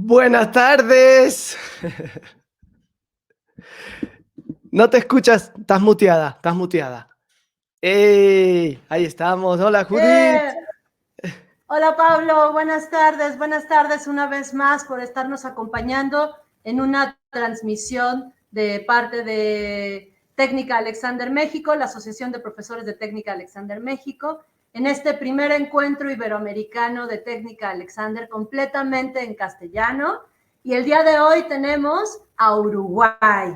Buenas tardes. No te escuchas, estás muteada, estás muteada. ¡Ey! Ahí estamos. Hola, Judith. Hola Pablo, buenas tardes una vez más por estarnos acompañando en una transmisión de parte de Técnica Alexander México, la Asociación de Profesores de Técnica Alexander México, en este primer encuentro iberoamericano de Técnica Alexander completamente en castellano. Y el día de hoy tenemos a Uruguay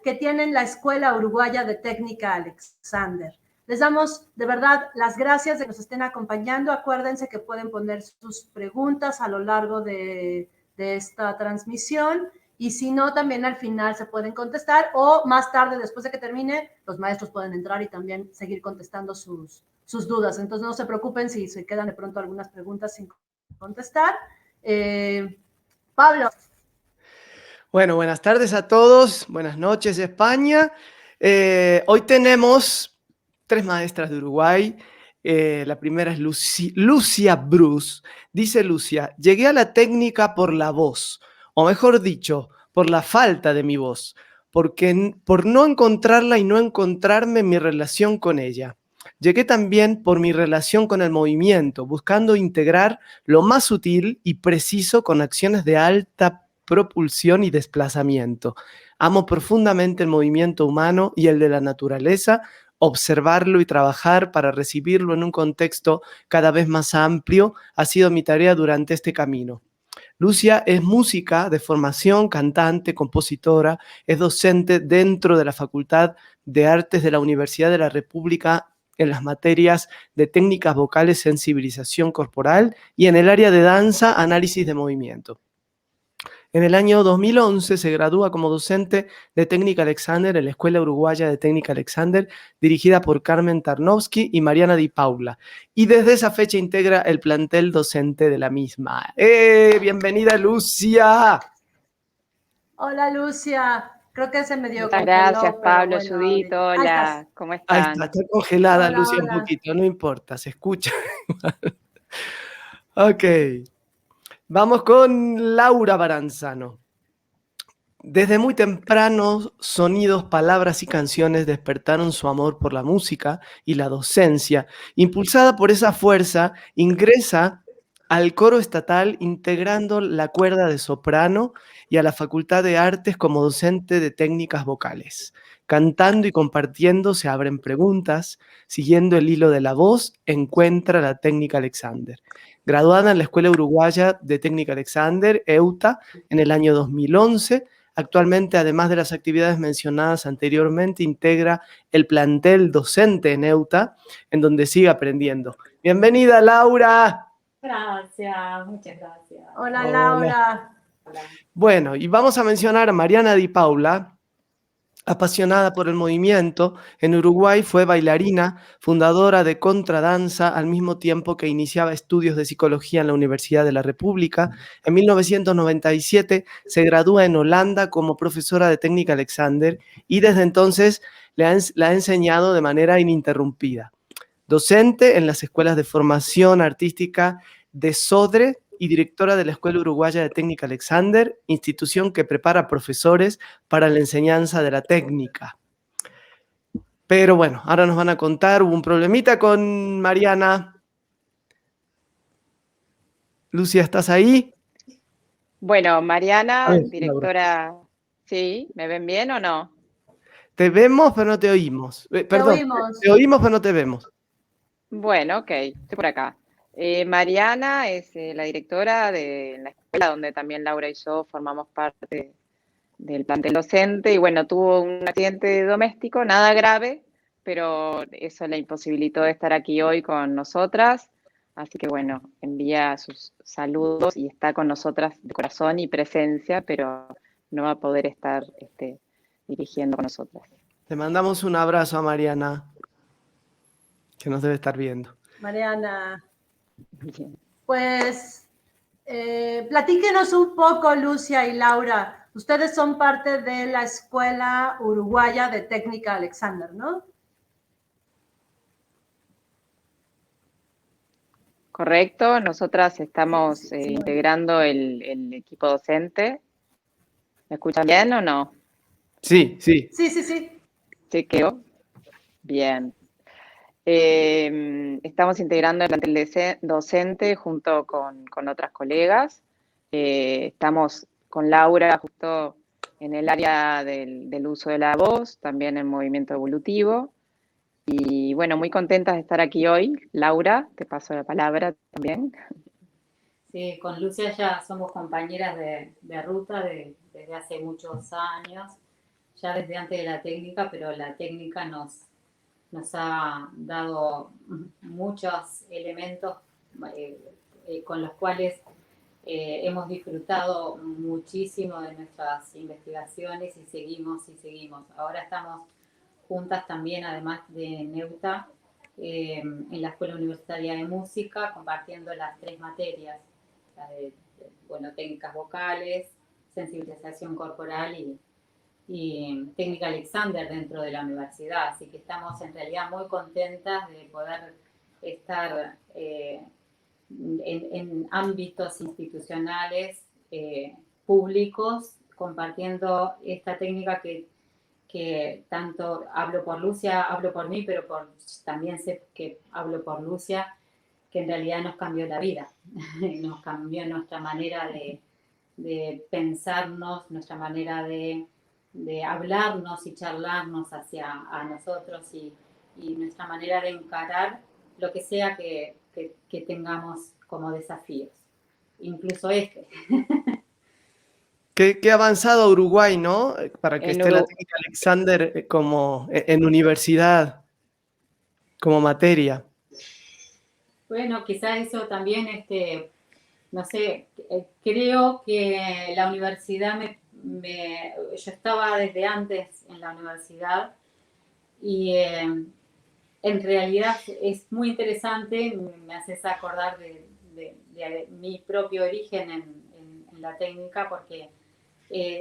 que tienen la Escuela Uruguaya de Técnica Alexander. Les damos de verdad las gracias de que nos estén acompañando. Acuérdense que pueden poner sus preguntas a lo largo de esta transmisión y si no, también al final se pueden contestar o más tarde, después de que termine, los maestros pueden entrar y también seguir contestando sus dudas. Entonces no se preocupen si se quedan de pronto algunas preguntas sin contestar. Pablo. Bueno, buenas tardes a todos. Buenas noches, España. Hoy tenemos 3 maestras de Uruguay. La primera es Lucia Bruce. Dice Lucia, llegué a la técnica por la voz, o mejor dicho, por la falta de mi voz, por no encontrarla y no encontrarme en mi relación con ella. Llegué también por mi relación con el movimiento, buscando integrar lo más sutil y preciso con acciones de alta propulsión y desplazamiento. Amo profundamente el movimiento humano y el de la naturaleza, observarlo y trabajar para recibirlo en un contexto cada vez más amplio ha sido mi tarea durante este camino. Lucia es música de formación, cantante, compositora, es docente dentro de la Facultad de Artes de la Universidad de la República en las materias de técnicas vocales, sensibilización corporal y en el área de danza, análisis de movimiento. En el año 2011 se gradúa como docente de Técnica Alexander en la Escuela Uruguaya de Técnica Alexander, dirigida por Carmen Tarnowski y Mariana Di Paula. Y desde esa fecha integra el plantel docente de la misma. ¡Bienvenida, Lucia! Hola Lucia. Creo que se medio Muchas congeló, gracias, pero Pablo, bueno, Judith, ahorita. Ahí estás. hola, ¿cómo Ahí están? está congelada Hola, Lucia un hola. poquito, no importa, se escucha. Ok, vamos con Laura Baranzano. Desde muy temprano, sonidos, palabras y canciones despertaron su amor por la música y la docencia. Impulsada por esa fuerza, ingresa al coro estatal integrando la cuerda de soprano y a la Facultad de Artes como docente de técnicas vocales. Cantando y compartiendo se abren preguntas, siguiendo el hilo de la voz, encuentra la técnica Alexander. Graduada en la Escuela Uruguaya de Técnica Alexander, EUTA, en el año 2011, actualmente, además de las actividades mencionadas anteriormente, integra el plantel docente en EUTA, en donde sigue aprendiendo. ¡Bienvenida, Laura! Gracias, muchas gracias. Hola, Laura. Bueno, y vamos a mencionar a Mariana Di Paula, apasionada por el movimiento. En Uruguay fue bailarina, fundadora de Contradanza, al mismo tiempo que iniciaba estudios de psicología en la Universidad de la República. En 1997 se gradúa en Holanda como profesora de técnica Alexander y desde entonces la ha enseñado de manera ininterrumpida. Docente en las escuelas de formación artística de Sodre y directora de la Escuela Uruguaya de Técnica Alexander, institución que prepara profesores para la enseñanza de la técnica. Pero bueno, ahora nos van a contar, hubo un problemita con Mariana. Lucia, ¿estás ahí? Bueno, Mariana, ver, directora, Laura. ¿Sí? ¿Me ven bien o no? Te vemos, pero no te oímos. Perdón, te oímos, pero no te vemos. Bueno, ok, estoy por acá. Mariana es la directora de la escuela donde también Laura y yo formamos parte del plantel docente y bueno, tuvo un accidente doméstico, nada grave, pero eso le imposibilitó de estar aquí hoy con nosotras. Así que bueno, envía sus saludos y está con nosotras de corazón y presencia, pero no va a poder estar dirigiendo con nosotras. Te mandamos un abrazo a Mariana, que nos debe estar viendo. Mariana. Bien. Pues platíquenos un poco, Lucia y Laura. Ustedes son parte de la Escuela Uruguaya de Técnica Alexander, ¿no? Correcto, nosotras estamos integrando el equipo docente. ¿Me escuchan bien o no? Sí, sí. Sí, sí, sí. Chequeo. Bien. Estamos integrando el plantel docente junto con otras colegas. Estamos con Laura justo en el área del uso de la voz, también en movimiento evolutivo. Y bueno, muy contentas de estar aquí hoy. Laura, te paso la palabra también. Sí, con Lucia ya somos compañeras de ruta desde hace muchos años, ya desde antes de la técnica, pero la técnica nos ha dado muchos elementos eh, con los cuales hemos disfrutado muchísimo de nuestras investigaciones y seguimos y seguimos. Ahora estamos juntas también, además de Neuta, en la Escuela Universitaria de Música, compartiendo las 3 materias, la bueno, técnicas vocales, sensibilización corporal y técnica Alexander dentro de la universidad. Así que estamos en realidad muy contentas de poder estar en ámbitos institucionales públicos compartiendo esta técnica que tanto hablo por Lucia, hablo por mí, pero también sé que hablo por Lucia, que en realidad nos cambió la vida, nos cambió nuestra manera de pensarnos, nuestra manera de hablarnos y charlarnos hacia a nosotros y nuestra manera de encarar lo que sea que tengamos como desafíos, incluso este. Qué avanzado Uruguay, ¿no? Para que En esté la Uru- técnica Alexander como en universidad, como materia. Bueno, quizás eso también, no sé, creo que la universidad yo estaba desde antes en la universidad y en realidad es muy interesante, me haces acordar de mi propio origen en la técnica, porque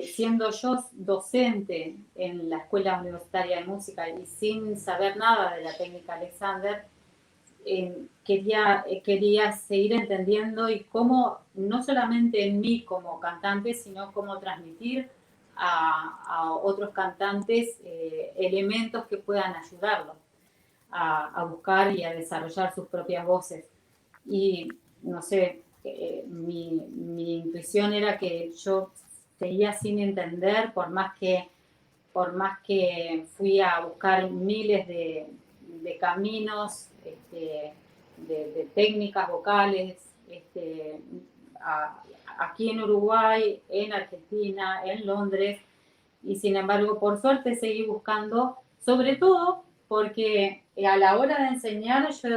siendo yo docente en la Escuela Universitaria de Música y sin saber nada de la técnica Alexander, quería seguir entendiendo y cómo, no solamente en mí como cantante, sino cómo transmitir a otros cantantes elementos que puedan ayudarlos a buscar y a desarrollar sus propias voces. Y no sé, mi intuición era que yo seguía sin entender, por más que fui a buscar miles de caminos, de técnicas vocales, aquí en Uruguay, en Argentina, en Londres, y sin embargo, por suerte seguí buscando, sobre todo porque a la hora de enseñar yo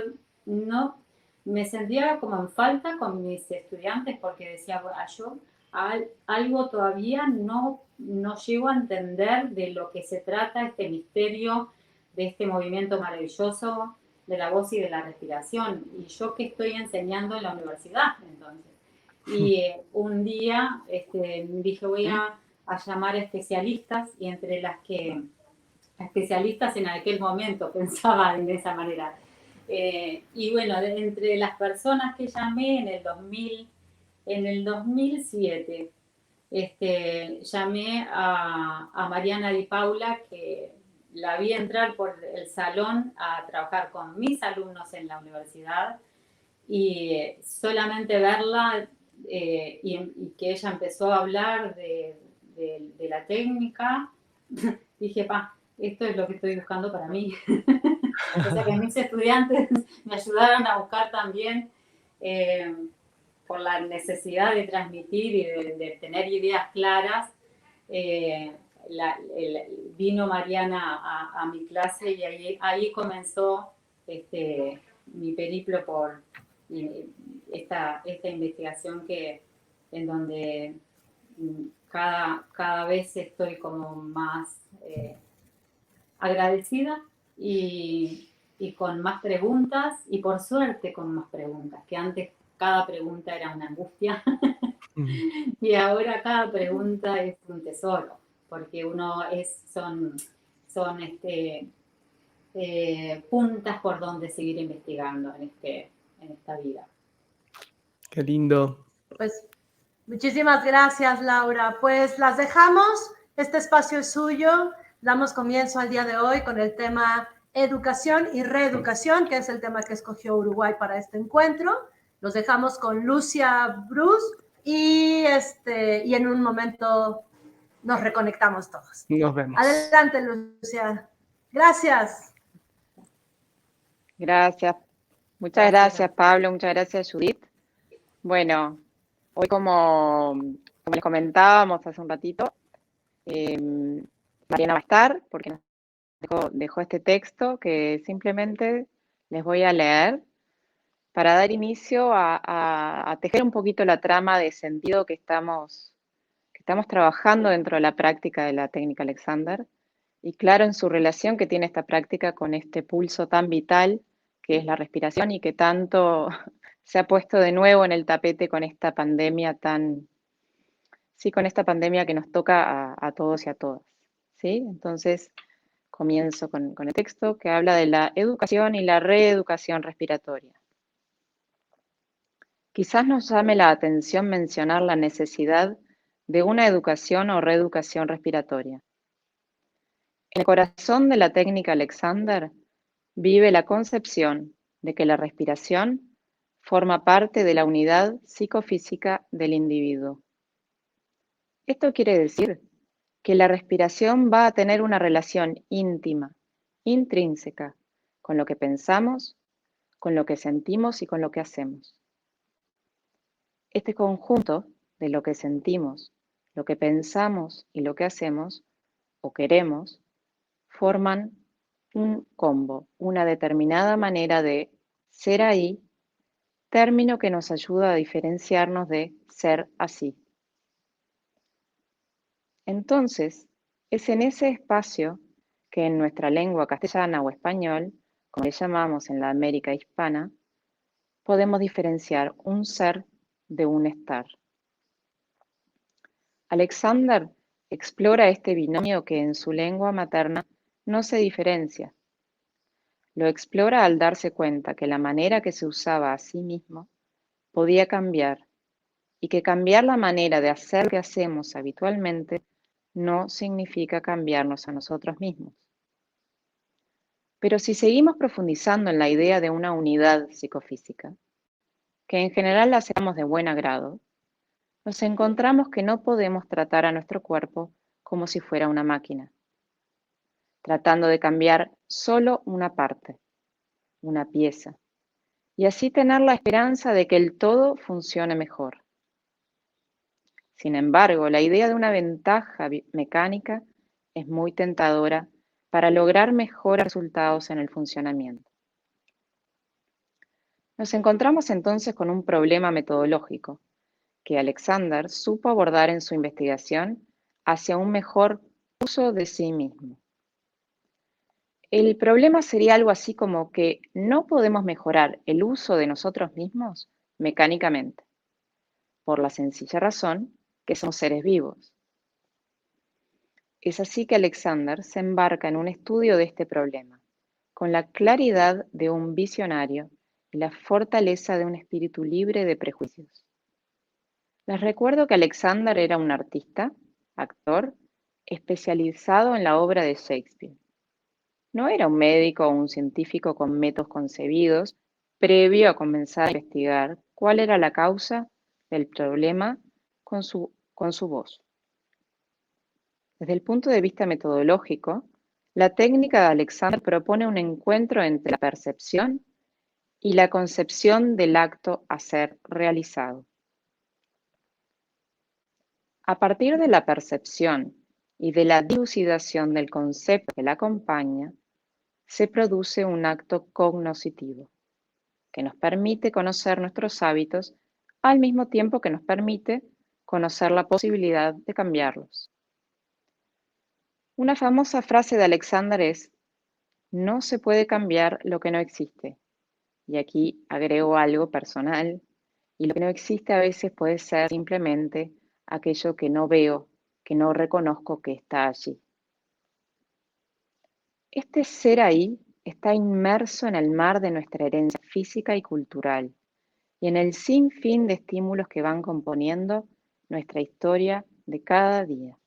no me sentía como en falta con mis estudiantes porque decía, bueno, yo algo todavía no llego a entender de lo que se trata este misterio de este movimiento maravilloso de la voz y de la respiración. Y yo que estoy enseñando en la universidad, entonces. Y un día dije, voy a llamar a especialistas y entre las que especialistas en aquel momento pensaba de esa manera. Y bueno, entre las personas que llamé en el 2007, llamé a Mariana Di Paula, que la vi entrar por el salón a trabajar con mis alumnos en la universidad y solamente verla y que ella empezó a hablar de la técnica, dije, esto es lo que estoy buscando para mí. O sea que mis estudiantes me ayudaron a buscar también por la necesidad de transmitir y de tener ideas claras. eh, Vino Mariana a mi clase y ahí comenzó mi periplo por esta investigación en donde cada vez estoy como más agradecida y con más preguntas y por suerte con más preguntas, que antes cada pregunta era una angustia y ahora cada pregunta es un tesoro, porque son puntas por donde seguir investigando en esta vida. Qué lindo. Pues muchísimas gracias, Laura. Pues las dejamos. Este espacio es suyo. Damos comienzo al día de hoy con el tema educación y reeducación, que es el tema que escogió Uruguay para este encuentro. Los dejamos con Lucia Bruce y en un momento nos reconectamos todos. Nos vemos. Adelante, Lucia. Gracias. Gracias. Muchas gracias, Pablo. Muchas gracias, Judith. Bueno, hoy como les comentábamos hace un ratito, Mariana va a estar porque nos dejó este texto que simplemente les voy a leer para dar inicio a tejer un poquito la trama de sentido que estamos trabajando dentro de la práctica de la técnica Alexander, y claro en su relación que tiene esta práctica con este pulso tan vital que es la respiración y que tanto se ha puesto de nuevo en el tapete con esta pandemia con esta pandemia que nos toca a todos y a todas, ¿sí? Entonces, comienzo con el texto que habla de la educación y la reeducación respiratoria. Quizás nos llame la atención mencionar la necesidad de una educación o reeducación respiratoria. En el corazón de la técnica Alexander vive la concepción de que la respiración forma parte de la unidad psicofísica del individuo. Esto quiere decir que la respiración va a tener una relación íntima, intrínseca, con lo que pensamos, con lo que sentimos y con lo que hacemos. Este conjunto de lo que sentimos, lo que pensamos y lo que hacemos o queremos, forman un combo, una determinada manera de ser ahí, término que nos ayuda a diferenciarnos de ser así. Entonces, es en ese espacio que en nuestra lengua castellana o español, como le llamamos en la América hispana, podemos diferenciar un ser de un estar. Alexander explora este binomio que en su lengua materna no se diferencia. Lo explora al darse cuenta que la manera que se usaba a sí mismo podía cambiar y que cambiar la manera de hacer lo que hacemos habitualmente no significa cambiarnos a nosotros mismos. Pero si seguimos profundizando en la idea de una unidad psicofísica, que en general la aceptamos de buen agrado, nos encontramos que no podemos tratar a nuestro cuerpo como si fuera una máquina, tratando de cambiar solo una parte, una pieza, y así tener la esperanza de que el todo funcione mejor. Sin embargo, la idea de una ventaja mecánica es muy tentadora para lograr mejores resultados en el funcionamiento. Nos encontramos entonces con un problema metodológico que Alexander supo abordar en su investigación hacia un mejor uso de sí mismo. El problema sería algo así como que no podemos mejorar el uso de nosotros mismos mecánicamente, por la sencilla razón que somos seres vivos. Es así que Alexander se embarca en un estudio de este problema, con la claridad de un visionario y la fortaleza de un espíritu libre de prejuicios. Les recuerdo que Alexander era un artista, actor, especializado en la obra de Shakespeare. No era un médico o un científico con métodos concebidos previo a comenzar a investigar cuál era la causa del problema con su voz. Desde el punto de vista metodológico, la técnica de Alexander propone un encuentro entre la percepción y la concepción del acto a ser realizado. A partir de la percepción y de la dilucidación del concepto que la acompaña, se produce un acto cognoscitivo, que nos permite conocer nuestros hábitos al mismo tiempo que nos permite conocer la posibilidad de cambiarlos. Una famosa frase de Alexander es: no se puede cambiar lo que no existe. Y aquí agrego algo personal, y lo que no existe a veces puede ser simplemente aquello que no veo, que no reconozco que está allí. Este ser ahí está inmerso en el mar de nuestra herencia física y cultural, y en el sinfín de estímulos que van componiendo nuestra historia de cada día.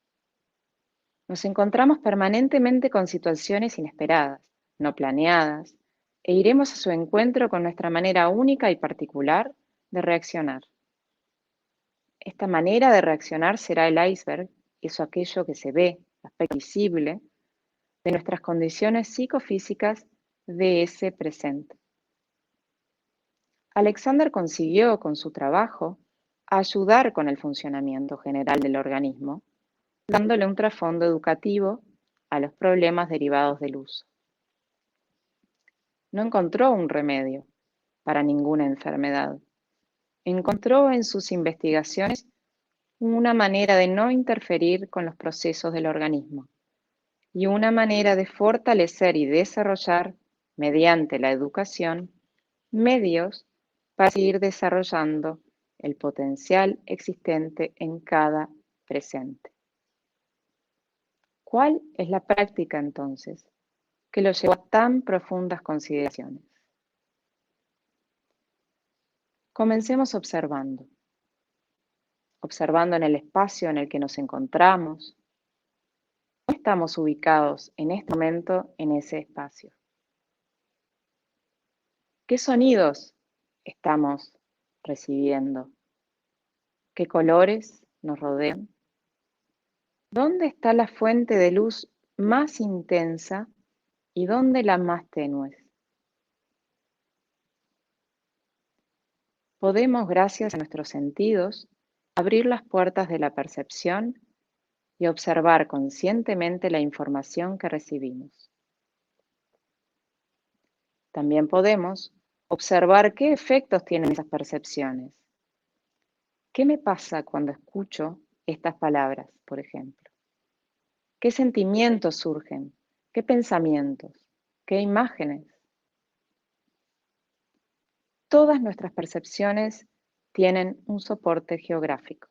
Nos encontramos permanentemente con situaciones inesperadas, no planeadas, e iremos a su encuentro con nuestra manera única y particular de reaccionar. Esta manera de reaccionar será el iceberg, eso aquello que se ve, aspecto visible, de nuestras condiciones psicofísicas de ese presente. Alexander consiguió con su trabajo ayudar con el funcionamiento general del organismo, dándole un trasfondo educativo a los problemas derivados del uso. No encontró un remedio para ninguna enfermedad. Encontró en sus investigaciones una manera de no interferir con los procesos del organismo y una manera de fortalecer y desarrollar, mediante la educación, medios para seguir desarrollando el potencial existente en cada presente. ¿Cuál es la práctica entonces que lo llevó a tan profundas consideraciones? Comencemos observando en el espacio en el que nos encontramos. ¿Cómo estamos ubicados en este momento en ese espacio? ¿Qué sonidos estamos recibiendo? ¿Qué colores nos rodean? ¿Dónde está la fuente de luz más intensa y dónde la más tenue? Podemos, gracias a nuestros sentidos, abrir las puertas de la percepción y observar conscientemente la información que recibimos. También podemos observar qué efectos tienen esas percepciones. ¿Qué me pasa cuando escucho estas palabras, por ejemplo? ¿Qué sentimientos surgen? ¿Qué pensamientos? ¿Qué imágenes? Todas nuestras percepciones tienen un soporte geográfico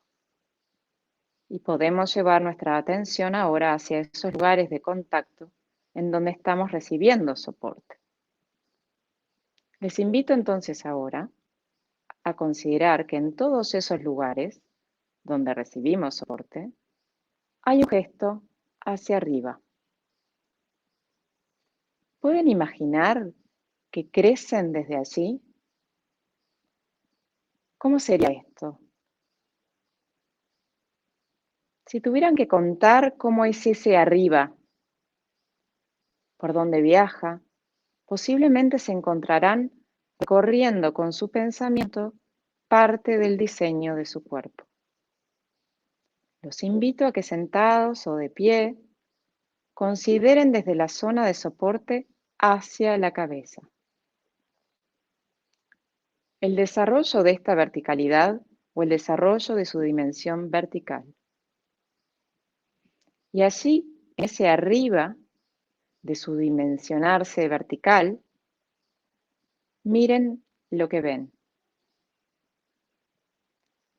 y podemos llevar nuestra atención ahora hacia esos lugares de contacto en donde estamos recibiendo soporte. Les invito entonces ahora a considerar que en todos esos lugares donde recibimos soporte hay un gesto hacia arriba. ¿Pueden imaginar que crecen desde allí? ¿Cómo sería esto? Si tuvieran que contar cómo es ese arriba, por dónde viaja, posiblemente se encontrarán recorriendo con su pensamiento parte del diseño de su cuerpo. Los invito a que sentados o de pie, consideren desde la zona de soporte hacia la cabeza. El desarrollo de esta verticalidad o el desarrollo de su dimensión vertical. Y allí, ese arriba de su dimensionarse vertical, miren lo que ven.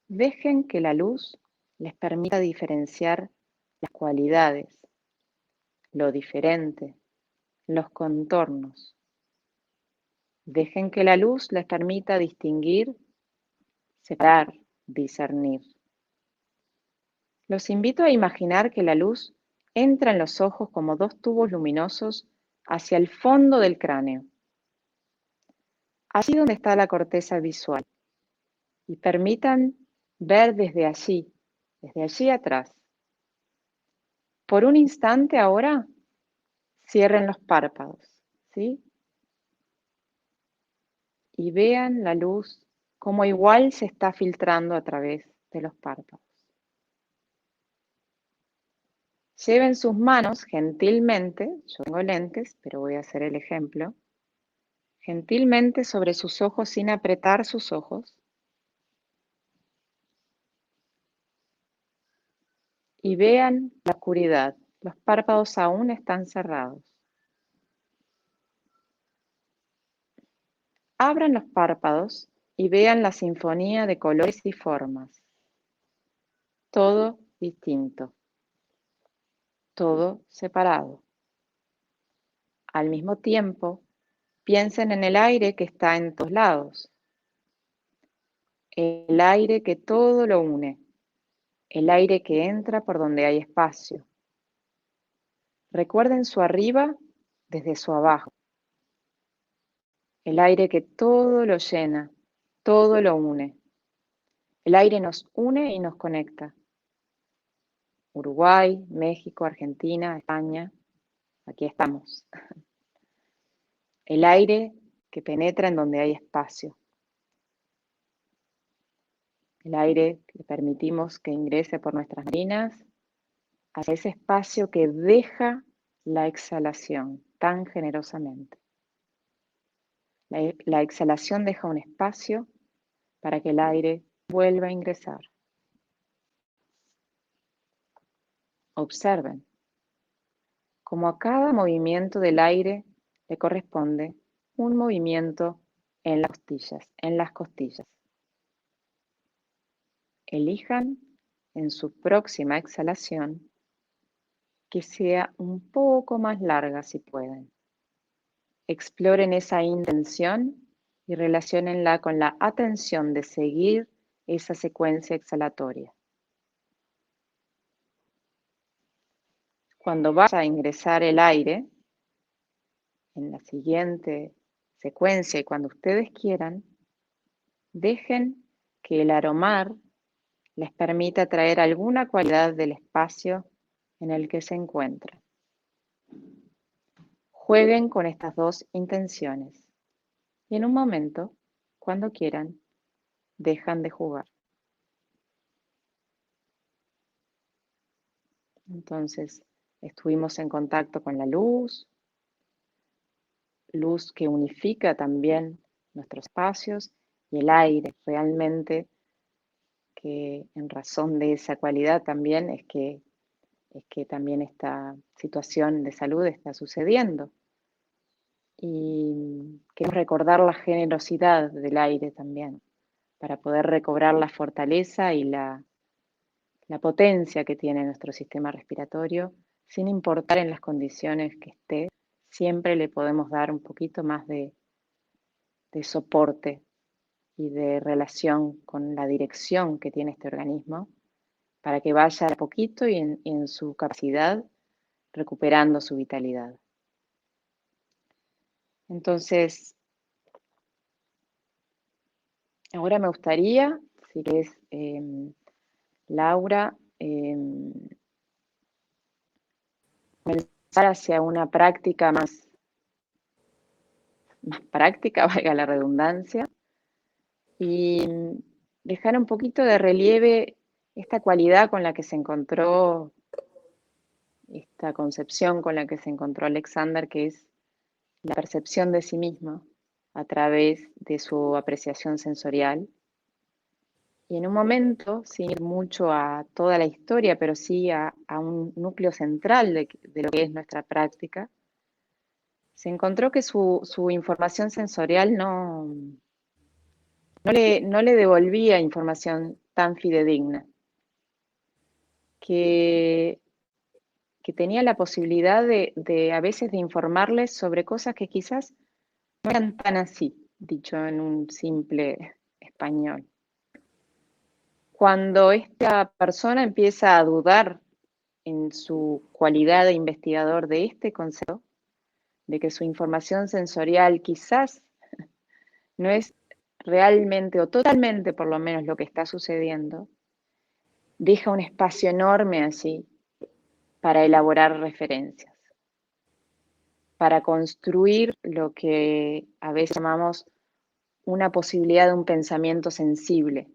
Dejen que la luz les permita diferenciar las cualidades, lo diferente, los contornos. Dejen que la luz les permita distinguir, separar, discernir. Los invito a imaginar que la luz entra en los ojos como dos tubos luminosos hacia el fondo del cráneo, allí donde está la corteza visual, y permitan ver desde allí atrás. Por un instante ahora, cierren los párpados, ¿sí? Y vean la luz como igual se está filtrando a través de los párpados. Lleven sus manos gentilmente, yo tengo lentes, pero voy a hacer el ejemplo, gentilmente sobre sus ojos sin apretar sus ojos. Y vean la oscuridad, los párpados aún están cerrados. Abran los párpados y vean la sinfonía de colores y formas. Todo distinto, todo separado. Al mismo tiempo, piensen en el aire que está en todos lados. el aire que todo lo une, el aire que entra por donde hay espacio. Recuerden su arriba desde su abajo, el aire que todo lo llena, todo lo une. El aire nos une y nos conecta. Uruguay, México, Argentina, España, aquí estamos. El aire que penetra en donde hay espacio. El aire que permitimos que ingrese por nuestras narinas hacia ese espacio que deja la exhalación tan generosamente. La exhalación deja un espacio para que el aire vuelva a ingresar. Observen cómo a cada movimiento del aire le corresponde un movimiento en las costillas. Elijan en su próxima exhalación que sea un poco más larga si pueden. Exploren esa intención y relaciónenla con la atención de seguir esa secuencia exhalatoria. Cuando vaya a ingresar el aire, en la siguiente secuencia y cuando ustedes quieran, dejen que el aromar les permita traer alguna cualidad del espacio en el que se encuentran. Jueguen con estas dos intenciones y en un momento, cuando quieran, dejan de jugar. Entonces, estuvimos en contacto con la luz que unifica también nuestros espacios, y el aire realmente, que en razón de esa cualidad también es que también esta situación de salud está sucediendo. Y queremos recordar la generosidad del aire también, para poder recobrar la fortaleza y la potencia que tiene nuestro sistema respiratorio, sin importar en las condiciones que esté, siempre le podemos dar un poquito más de soporte y de relación con la dirección que tiene este organismo, para que vaya a poquito y en su capacidad recuperando su vitalidad. Entonces, ahora me gustaría, si querés, Laura, comenzar hacia una práctica más práctica, valga la redundancia, y dejar un poquito de relieve esta cualidad con la que se encontró, esta concepción con la que se encontró Alexander, que es la percepción de sí mismo a través de su apreciación sensorial. Y en un momento, sin ir mucho a toda la historia, pero sí a un núcleo central de lo que es nuestra práctica, se encontró que su información sensorial no le devolvía información tan fidedigna, que tenía la posibilidad de a veces de informarles sobre cosas que quizás no eran tan así, dicho en un simple español. Cuando esta persona empieza a dudar en su cualidad de investigador de este concepto, de que su información sensorial quizás no es realmente o totalmente por lo menos lo que está sucediendo, deja un espacio enorme allí para elaborar referencias, para construir lo que a veces llamamos una posibilidad de un pensamiento sensible,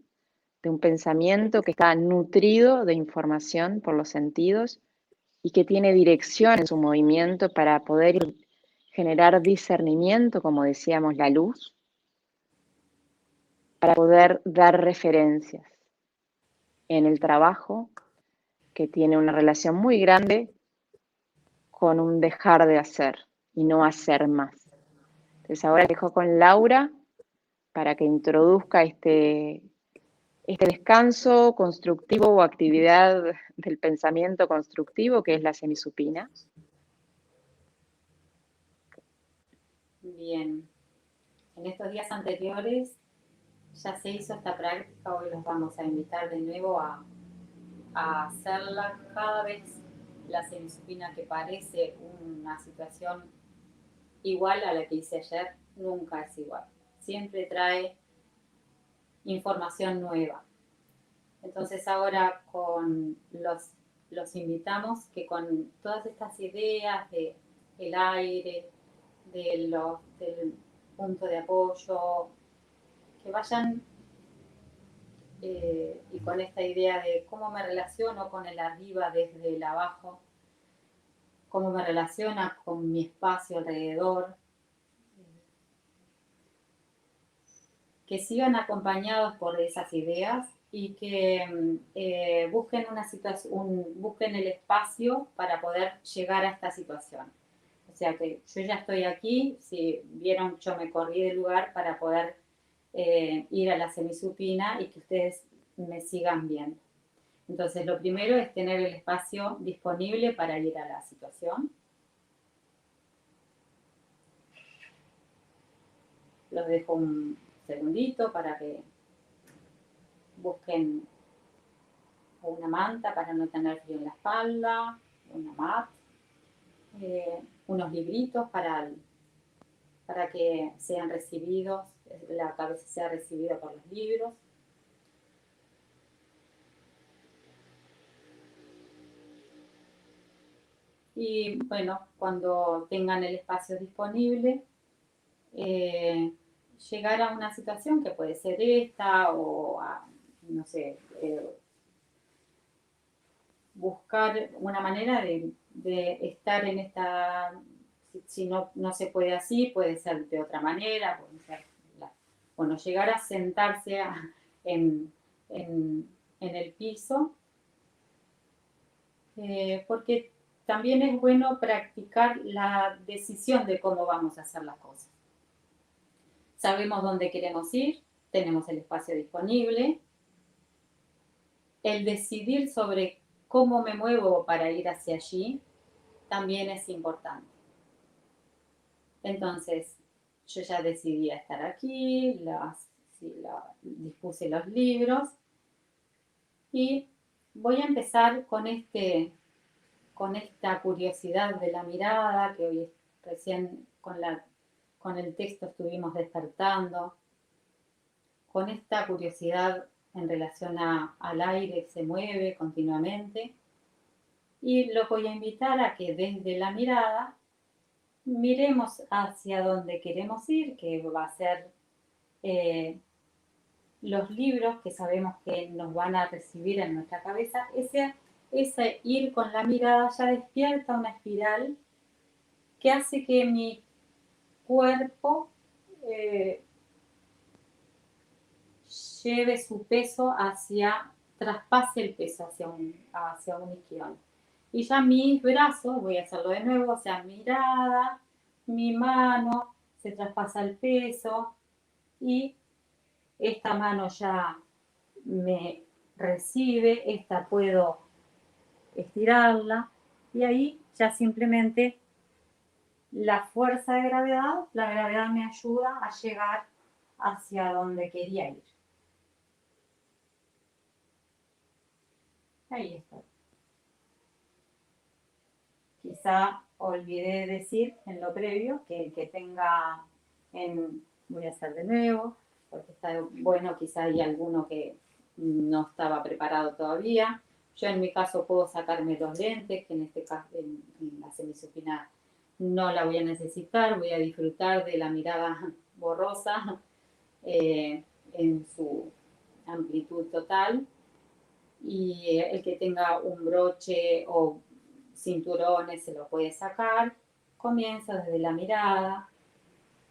de un pensamiento que está nutrido de información por los sentidos y que tiene dirección en su movimiento para poder generar discernimiento, como decíamos, la luz, para poder dar referencias en el trabajo, que tiene una relación muy grande con un dejar de hacer y no hacer más. Entonces ahora dejo con Laura para que introduzca este descanso constructivo o actividad del pensamiento constructivo, que es la semisupina. Bien. En estos días anteriores ya se hizo esta práctica, hoy los vamos a invitar de nuevo a hacerla cada vez. La semisupina que parece una situación igual a la que hice ayer, nunca es igual. Siempre trae información nueva. Entonces ahora los invitamos que con todas estas ideas de el aire, del punto de apoyo, que vayan y con esta idea de cómo me relaciono con el arriba desde el abajo, cómo me relaciona con mi espacio alrededor, que sigan acompañados por esas ideas y que busquen una situación, busquen el espacio para poder llegar a esta situación. O sea que yo ya estoy aquí, si vieron, yo me corrí del lugar para poder ir a la semisupina y que ustedes me sigan viendo. Entonces, lo primero es tener el espacio disponible para ir a la situación. Los dejo un segundito para que busquen una manta para no tener frío en la espalda, una mat, unos libritos para que sean recibidos, la cabeza sea recibida por los libros. Y bueno, cuando tengan el espacio disponible, llegar a una situación que puede ser esta o, no sé, buscar una manera de estar en esta, si no se puede así, puede ser de otra manera, puede ser, bueno, llegar a sentarse en el piso, porque también es bueno practicar la decisión de cómo vamos a hacer las cosas. Sabemos dónde queremos ir, tenemos el espacio disponible. El decidir sobre cómo me muevo para ir hacia allí también es importante. Entonces, yo ya decidí estar aquí, dispuse los libros y voy a empezar con esta curiosidad de la mirada que hoy recién con el texto estuvimos despertando, con esta curiosidad en relación al aire que se mueve continuamente. Y lo voy a invitar a que desde la mirada miremos hacia donde queremos ir, que va a ser los libros que sabemos que nos van a recibir en nuestra cabeza. Ese ir con la mirada ya despierta una espiral que hace que mi cuerpo lleve su peso traspase el peso hacia un isquion. Y ya mis brazos, voy a hacerlo de nuevo, o sea, mirada, mi mano, se traspasa el peso y esta mano ya me recibe, esta puedo estirarla y ahí ya simplemente la fuerza de gravedad, la gravedad me ayuda a llegar hacia donde quería ir. Ahí está. Quizá olvidé decir en lo previo que el que tenga voy a hacer de nuevo, porque está bueno, quizá hay alguno que no estaba preparado todavía. Yo en mi caso puedo sacarme los lentes, que en este caso en la semisupina no la voy a necesitar, voy a disfrutar de la mirada borrosa en su amplitud total. Y el que tenga un broche o cinturones se lo puede sacar. Comienza desde la mirada,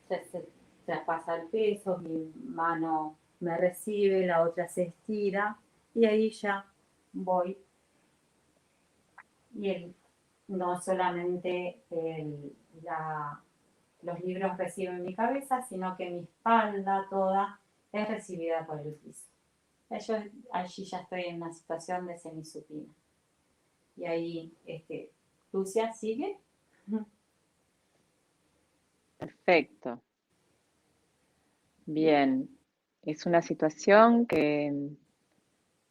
se traspasa el peso, mi mano me recibe, la otra se estira y ahí ya voy. Y no solamente los libros reciben mi cabeza, sino que mi espalda toda es recibida por el piso. Allí ya estoy en una situación de semisupina. Y ahí, Lucia, ¿sigue? Perfecto. Bien. es una situación que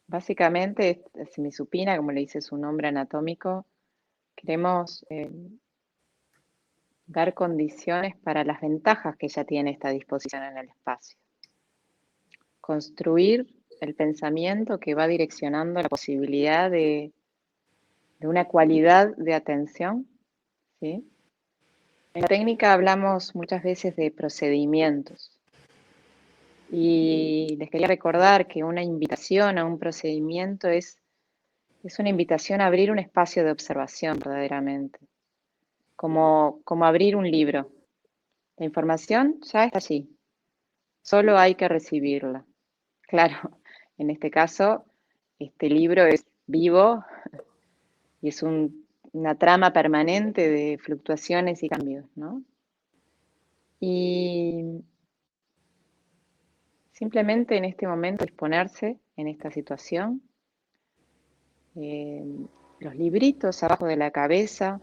básicamente es semisupina, como le dice su nombre anatómico. Queremos dar condiciones para las ventajas que ya tiene esta disposición en el espacio. Construir el pensamiento que va direccionando la posibilidad de una cualidad de atención, ¿sí? En la técnica hablamos muchas veces de procedimientos. Y les quería recordar que una invitación a un procedimiento es una invitación a abrir un espacio de observación verdaderamente, como abrir un libro. La información ya está allí, solo hay que recibirla. Claro, en este caso, este libro es vivo y es una trama permanente de fluctuaciones y cambios, ¿no? Y simplemente en este momento exponerse en esta situación. Los libritos abajo de la cabeza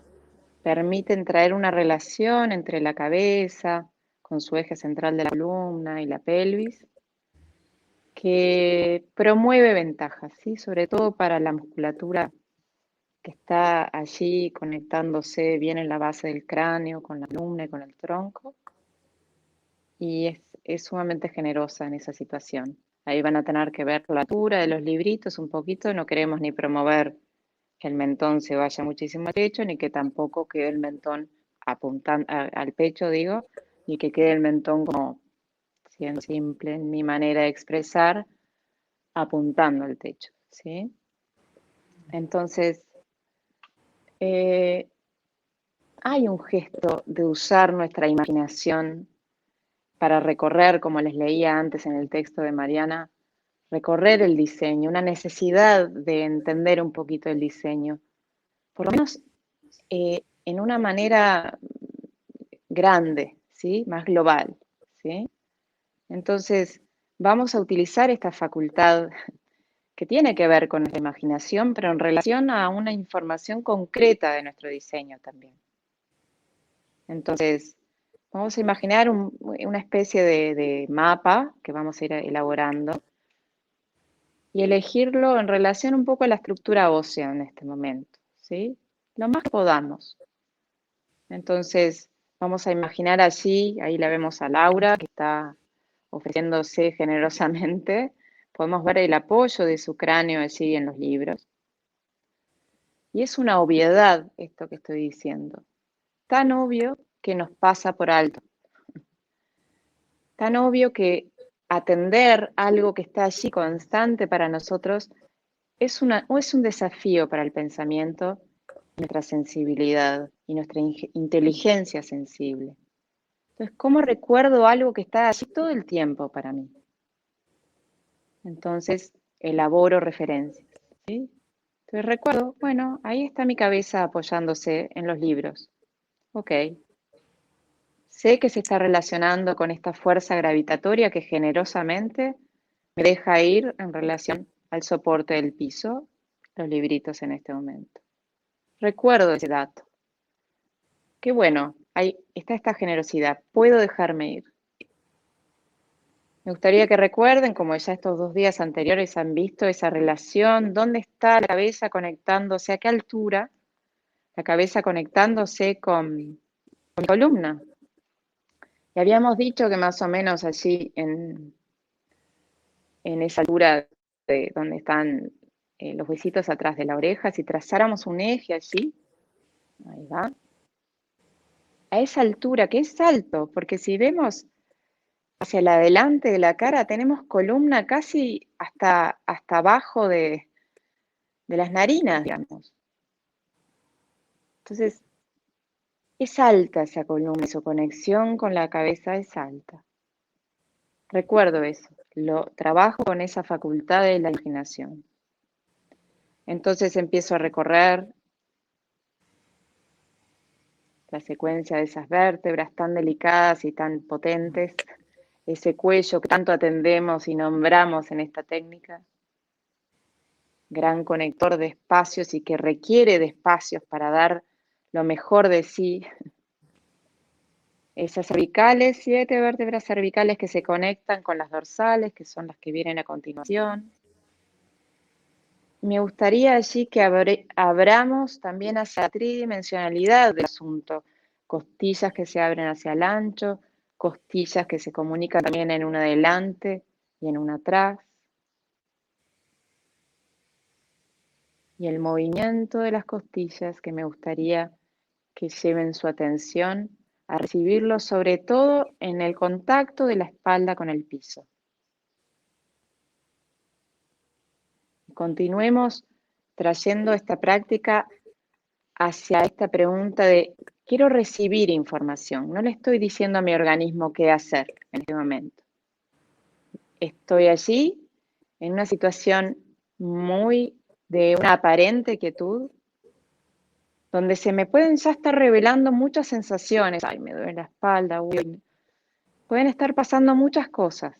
permiten traer una relación entre la cabeza, con su eje central de la columna y la pelvis, que promueve ventajas, ¿sí? Sobre todo para la musculatura que está allí conectándose bien en la base del cráneo, con la columna y con el tronco. Y es sumamente generosa en esa situación. Ahí van a tener que ver la altura de los libritos un poquito. No queremos ni promover que el mentón se vaya muchísimo al pecho, ni que tampoco quede el mentón apuntando al pecho, digo, ni que quede el mentón como, siendo simple en mi manera de expresar, apuntando al techo, ¿sí? Entonces, hay un gesto de usar nuestra imaginación para recorrer, como les leía antes en el texto de Mariana, recorrer el diseño, una necesidad de entender un poquito el diseño, por lo menos en una manera grande, ¿sí? Más global, ¿sí? Entonces, vamos a utilizar esta facultad que tiene que ver con la imaginación, pero en relación a una información concreta de nuestro diseño también. Entonces, vamos a imaginar una especie de mapa que vamos a ir elaborando y elegirlo en relación un poco a la estructura ósea en este momento, ¿sí? Lo más que podamos. Entonces, vamos a imaginar allí, ahí la vemos a Laura, que está ofreciéndose generosamente. Podemos ver el apoyo de su cráneo allí en los libros. Y es una obviedad esto que estoy diciendo. Tan obvio que nos pasa por alto. Tan obvio que atender algo que está allí constante para nosotros es un desafío para el pensamiento, nuestra sensibilidad y nuestra inteligencia sensible. Entonces, ¿cómo recuerdo algo que está allí todo el tiempo para mí? Entonces, elaboro referencias, ¿sí? Entonces recuerdo, bueno, ahí está mi cabeza apoyándose en los libros. Ok. Sé que se está relacionando con esta fuerza gravitatoria que generosamente me deja ir en relación al soporte del piso, los libritos en este momento. Recuerdo ese dato. Qué bueno, ahí está esta generosidad. Puedo dejarme ir. Me gustaría que recuerden, como ya estos 2 días anteriores han visto esa relación, dónde está la cabeza conectándose, a qué altura, la cabeza conectándose con mi columna. Y habíamos dicho que más o menos allí en esa altura de donde están los huesitos atrás de la oreja, si trazáramos un eje allí, ahí va, a esa altura que es alto, porque si vemos hacia el adelante de la cara tenemos columna casi hasta abajo de las narinas, digamos. Entonces, es alta esa columna, su conexión con la cabeza es alta. Recuerdo eso, lo trabajo con esa facultad de la imaginación. Entonces empiezo a recorrer la secuencia de esas vértebras tan delicadas y tan potentes, ese cuello que tanto atendemos y nombramos en esta técnica, gran conector de espacios y que requiere de espacios para dar lo mejor de sí. Esas cervicales, 7 vértebras cervicales que se conectan con las dorsales, que son las que vienen a continuación. Me gustaría allí que abramos también hacia la tridimensionalidad del asunto. Costillas que se abren hacia el ancho, costillas que se comunican también en una adelante y en una atrás. Y el movimiento de las costillas que me gustaría que lleven su atención a recibirlo sobre todo en el contacto de la espalda con el piso. Continuemos trayendo esta práctica hacia esta pregunta de quiero recibir información. No le estoy diciendo a mi organismo qué hacer en este momento. Estoy allí en una situación muy de una aparente quietud, donde se me pueden ya estar revelando muchas sensaciones. Ay, me duele la espalda, uy. Pueden estar pasando muchas cosas.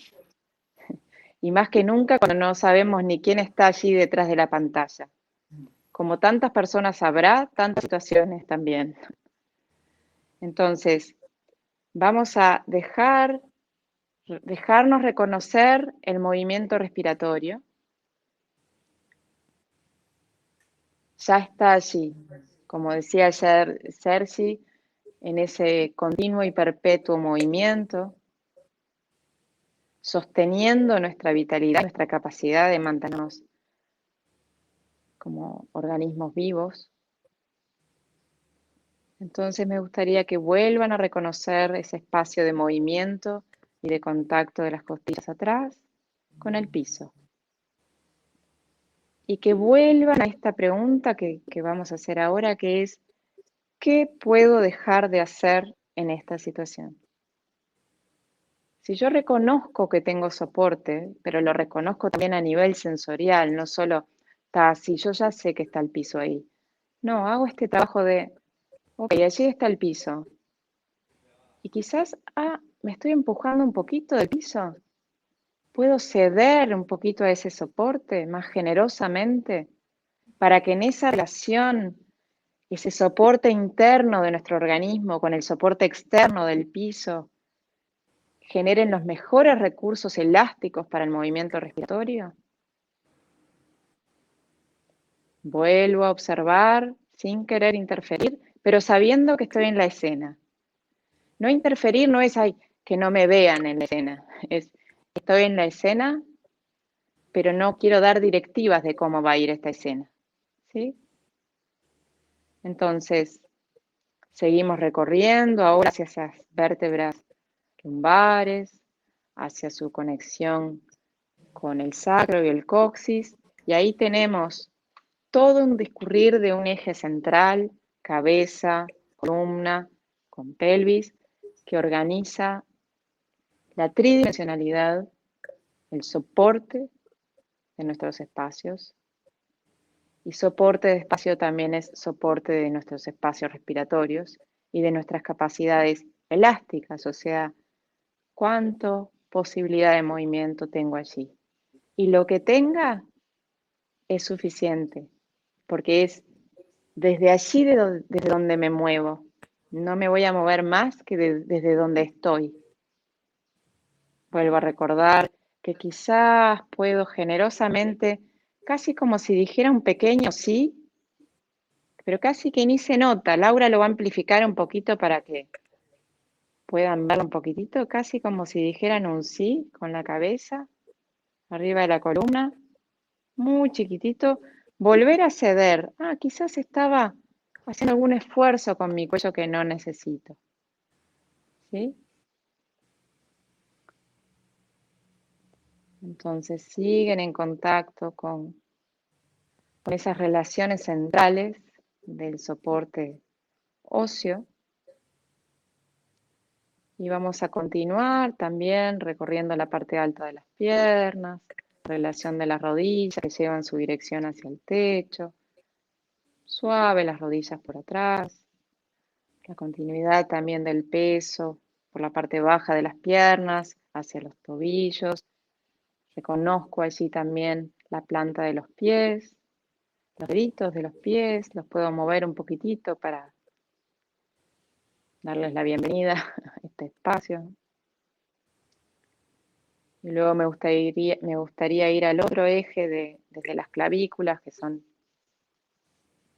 Y más que nunca cuando no sabemos ni quién está allí detrás de la pantalla. Como tantas personas habrá, tantas situaciones también. Entonces, vamos a dejarnos reconocer el movimiento respiratorio. Ya está allí, como decía ayer Sergi, en ese continuo y perpetuo movimiento, sosteniendo nuestra vitalidad, nuestra capacidad de mantenernos como organismos vivos. Entonces me gustaría que vuelvan a reconocer ese espacio de movimiento y de contacto de las costillas atrás con el piso. Y que vuelvan a esta pregunta que vamos a hacer ahora, que es, ¿qué puedo dejar de hacer en esta situación? Si yo reconozco que tengo soporte, pero lo reconozco también a nivel sensorial, no solo, si yo ya sé que está el piso ahí. No, hago este trabajo de, ok, allí está el piso. Y quizás, me estoy empujando un poquito del piso. ¿Puedo ceder un poquito a ese soporte más generosamente para que en esa relación, ese soporte interno de nuestro organismo con el soporte externo del piso, generen los mejores recursos elásticos para el movimiento respiratorio? Vuelvo a observar sin querer interferir, pero sabiendo que estoy en la escena. No interferir no es que no me vean en la escena, es estoy en la escena, pero no quiero dar directivas de cómo va a ir esta escena. ¿Sí? Entonces, seguimos recorriendo ahora hacia esas vértebras lumbares, hacia su conexión con el sacro y el coxis, y ahí tenemos todo un discurrir de un eje central, cabeza, columna, con pelvis, que organiza la tridimensionalidad, el soporte de nuestros espacios. Y soporte de espacio también es soporte de nuestros espacios respiratorios y de nuestras capacidades elásticas, o sea, cuánto posibilidad de movimiento tengo allí. Y lo que tenga es suficiente, porque es desde allí desde donde me muevo. No me voy a mover más que desde donde estoy. Vuelvo a recordar que quizás puedo generosamente, casi como si dijera un pequeño sí, pero casi que ni se nota. Laura lo va a amplificar un poquito para que puedan verlo un poquitito, casi como si dijeran un sí con la cabeza, arriba de la columna, muy chiquitito. Volver a ceder. Quizás estaba haciendo algún esfuerzo con mi cuello que no necesito. ¿Sí? Entonces siguen en contacto con esas relaciones centrales del soporte óseo. Y vamos a continuar también recorriendo la parte alta de las piernas, relación de las rodillas que llevan su dirección hacia el techo. Suave las rodillas por atrás. La continuidad también del peso por la parte baja de las piernas hacia los tobillos. Reconozco allí también la planta de los pies, los deditos de los pies, los puedo mover un poquitito para darles la bienvenida a este espacio. Y luego me gustaría ir al otro eje desde las clavículas, que son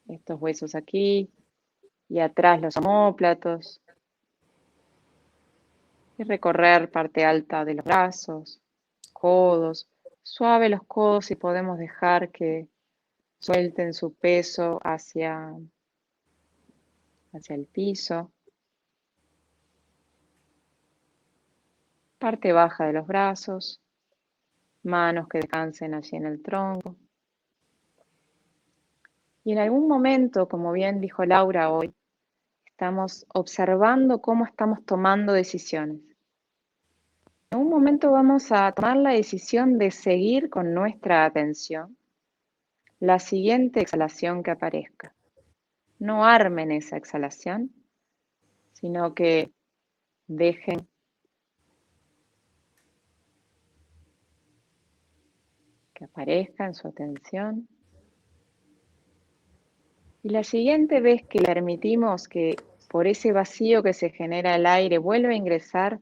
estos huesos aquí, y atrás los omóplatos, y recorrer parte alta de los brazos, codos, suave los codos y podemos dejar que suelten su peso hacia el piso, parte baja de los brazos, manos que descansen allí en el tronco. Y en algún momento, como bien dijo Laura hoy, estamos observando cómo estamos tomando decisiones. En un momento vamos a tomar la decisión de seguir con nuestra atención la siguiente exhalación que aparezca. No armen esa exhalación, sino que dejen que aparezca en su atención. Y la siguiente vez que permitimos que por ese vacío que se genera el aire vuelva a ingresar,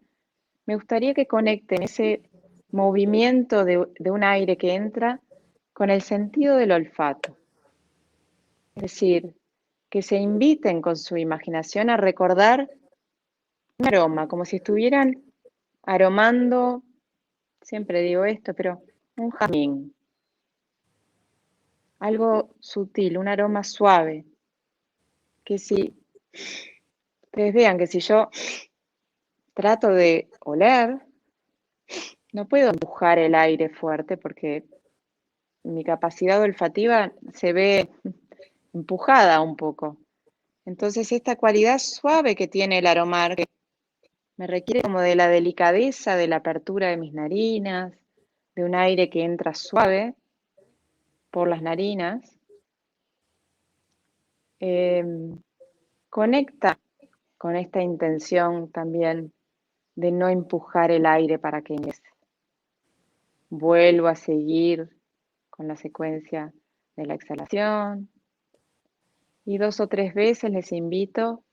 me gustaría que conecten ese movimiento de un aire que entra con el sentido del olfato. Es decir, que se inviten con su imaginación a recordar un aroma, como si estuvieran aromando, siempre digo esto, pero un jazmín. Algo sutil, un aroma suave, que si ustedes vean que si yo trato de oler, no puedo empujar el aire fuerte porque mi capacidad olfativa se ve empujada un poco. Entonces esta cualidad suave que tiene el aromar, que me requiere como de la delicadeza, de la apertura de mis narinas, de un aire que entra suave por las narinas, conecta con esta intención también de no empujar el aire para que ingrese. Vuelvo a seguir con la secuencia de la exhalación y 2 o 3 veces les invito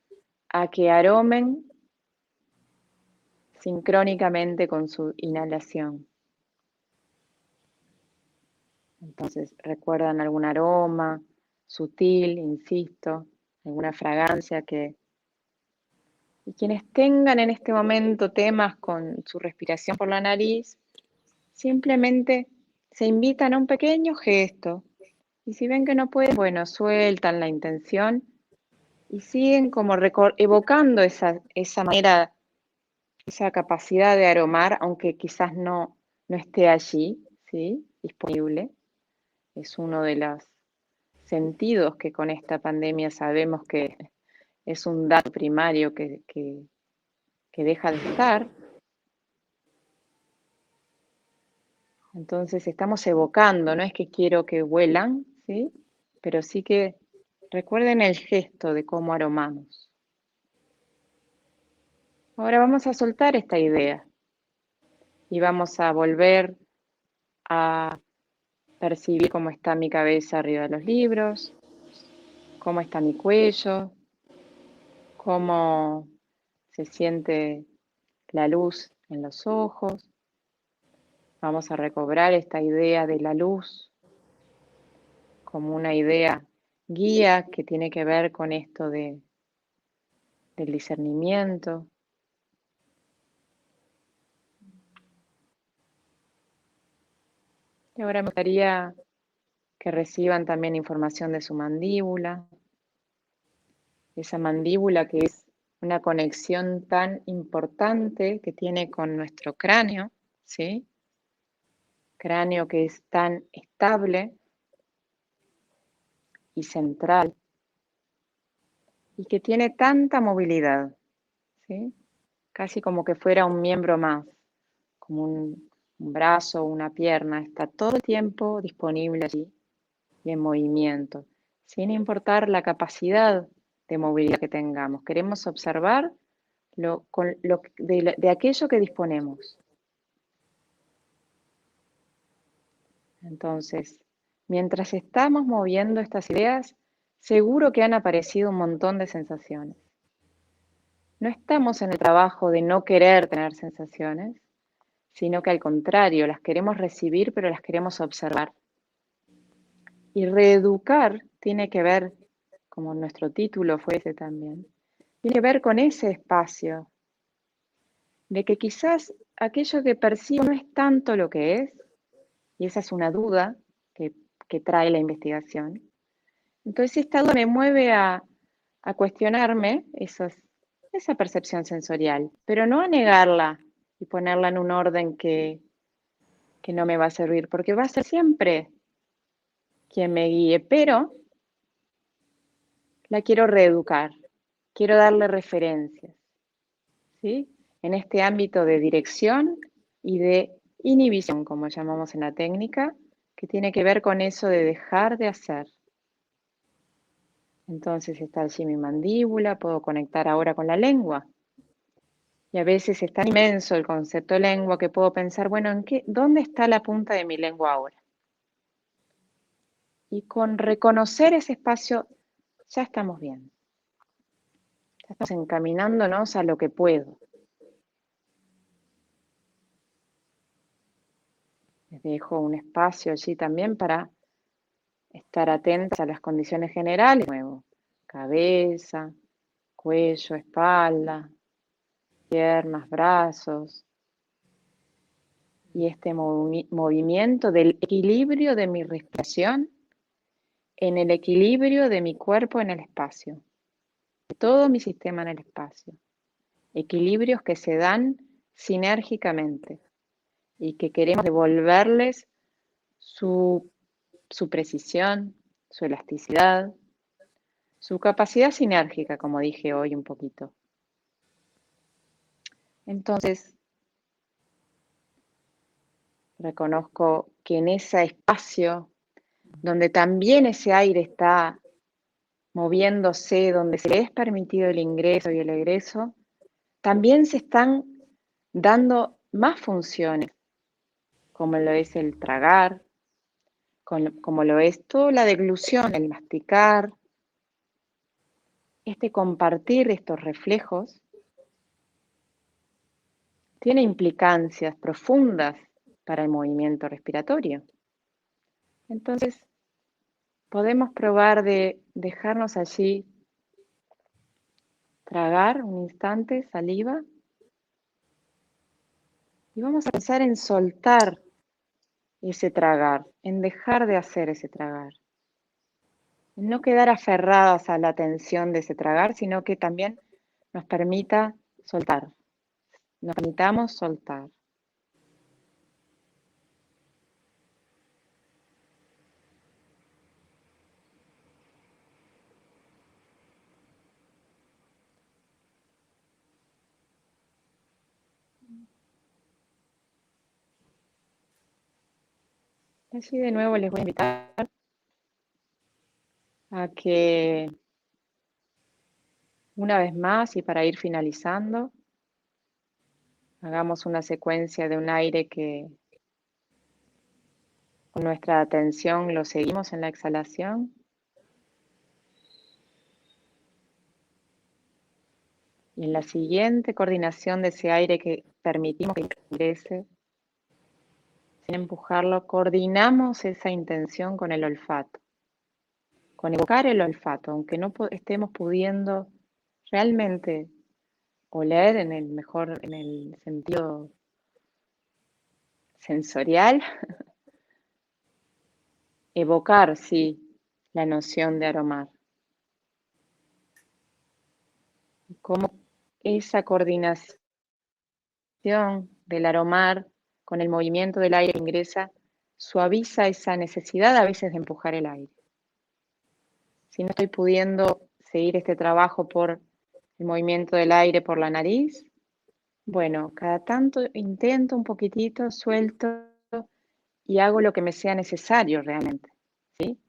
a que aromen sincrónicamente con su inhalación. Entonces, ¿recuerdan algún aroma sutil, insisto, alguna fragancia que... Y quienes tengan en este momento temas con su respiración por la nariz, simplemente se invitan a un pequeño gesto. Y si ven que no pueden, bueno, sueltan la intención y siguen como evocando esa manera, esa capacidad de aromar, aunque quizás no esté allí, ¿sí? Disponible. Es uno de los sentidos que con esta pandemia sabemos que es un dato primario que deja de estar. Entonces estamos evocando, no es que quiero que huelan, ¿sí? Pero sí que recuerden el gesto de cómo aromamos. Ahora vamos a soltar esta idea y vamos a volver a percibir cómo está mi cabeza arriba de los libros, cómo está mi cuello, cómo se siente la luz en los ojos. Vamos a recobrar esta idea de la luz como una idea guía que tiene que ver con esto del discernimiento. Y ahora me gustaría que reciban también información de su mandíbula. Esa mandíbula que es una conexión tan importante que tiene con nuestro cráneo, ¿sí? Cráneo que es tan estable y central y que tiene tanta movilidad, ¿sí? Casi como que fuera un miembro más, como un brazo o una pierna, está todo el tiempo disponible allí y en movimiento, sin importar la capacidad de movilidad que tengamos. Queremos observar de aquello que disponemos. Entonces, mientras estamos moviendo estas ideas, seguro que han aparecido un montón de sensaciones. no estamos en el trabajo de no querer tener sensaciones, sino que al contrario, las queremos recibir, pero las queremos observar. Y reeducar tiene que ver, como nuestro título fue ese también, tiene que ver con ese espacio de que quizás aquello que percibo no es tanto lo que es, y esa es una duda que trae la investigación. Entonces esta duda me mueve a cuestionarme esa percepción sensorial, pero no a negarla y ponerla en un orden que no me va a servir, porque va a ser siempre quien me guíe, pero la quiero reeducar, quiero darle referencias, ¿sí? En este ámbito de dirección y de inhibición, como llamamos en la técnica, que tiene que ver con eso de dejar de hacer. Entonces está allí mi mandíbula, puedo conectar ahora con la lengua. Y a veces es tan inmenso el concepto de lengua que puedo pensar, bueno, ¿dónde está la punta de mi lengua ahora? Y con reconocer ese espacio ya estamos bien. Ya estamos encaminándonos a lo que puedo. Les dejo un espacio allí también para estar atentas a las condiciones generales. De nuevo, cabeza, cuello, espalda, piernas, brazos. Y este movimiento del equilibrio de mi respiración en el equilibrio de mi cuerpo en el espacio, de todo mi sistema en el espacio. Equilibrios que se dan sinérgicamente y que queremos devolverles su precisión, su elasticidad, su capacidad sinérgica, como dije hoy un poquito. Entonces, reconozco que en ese espacio, donde también ese aire está moviéndose, donde se le es permitido el ingreso y el egreso, también se están dando más funciones, como lo es el tragar, como lo es toda la deglución, el masticar, este compartir estos reflejos, tiene implicancias profundas para el movimiento respiratorio. Entonces, podemos probar de dejarnos allí tragar un instante saliva y vamos a pensar en soltar ese tragar, en dejar de hacer ese tragar. En no quedar aferradas a la tensión de ese tragar, sino que también nos permita soltar, nos permitamos soltar. Así de nuevo les voy a invitar a que una vez más y para ir finalizando, hagamos una secuencia de un aire que con nuestra atención lo seguimos en la exhalación. Y en la siguiente coordinación de ese aire que permitimos que ingrese, sin empujarlo, coordinamos esa intención con el olfato, con evocar el olfato, aunque no estemos pudiendo realmente oler en el sentido sensorial, evocar, sí, la noción de aromar. Cómo esa coordinación del aromar con el movimiento del aire que ingresa suaviza esa necesidad a veces de empujar el aire. Si no estoy pudiendo seguir este trabajo por el movimiento del aire por la nariz, bueno, cada tanto intento un poquitito, suelto y hago lo que me sea necesario realmente, ¿sí?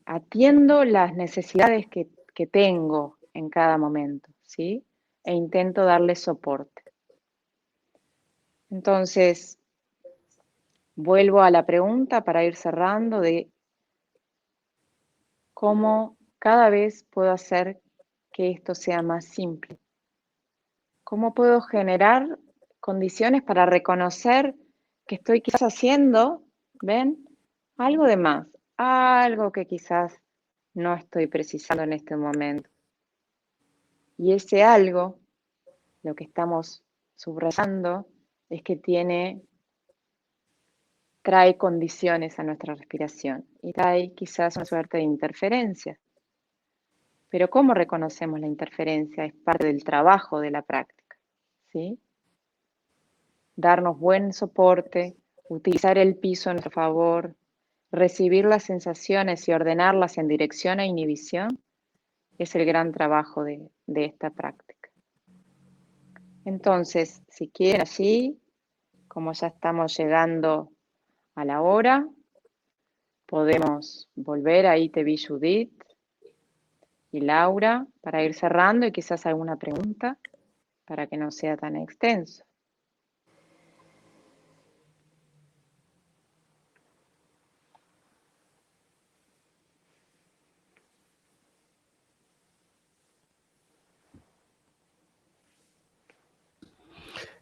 Atiendo las necesidades que tengo en cada momento, ¿sí? E intento darle soporte. Entonces, vuelvo a la pregunta para ir cerrando de cómo cada vez puedo hacer que esto sea más simple? ¿Cómo puedo generar condiciones para reconocer que estoy quizás haciendo, ven, algo de más, algo que quizás no estoy precisando en este momento? Y ese algo, lo que estamos subrayando, es que trae condiciones a nuestra respiración y trae quizás una suerte de interferencia. Pero ¿cómo reconocemos la interferencia? Es parte del trabajo de la práctica, ¿sí? Darnos buen soporte, utilizar el piso a nuestro favor, recibir las sensaciones y ordenarlas en dirección a inhibición, es el gran trabajo de esta práctica. Entonces, si quieren así, como ya estamos llegando a la hora, podemos volver, ahí te vi Judith y Laura, para ir cerrando y quizás alguna pregunta para que no sea tan extenso.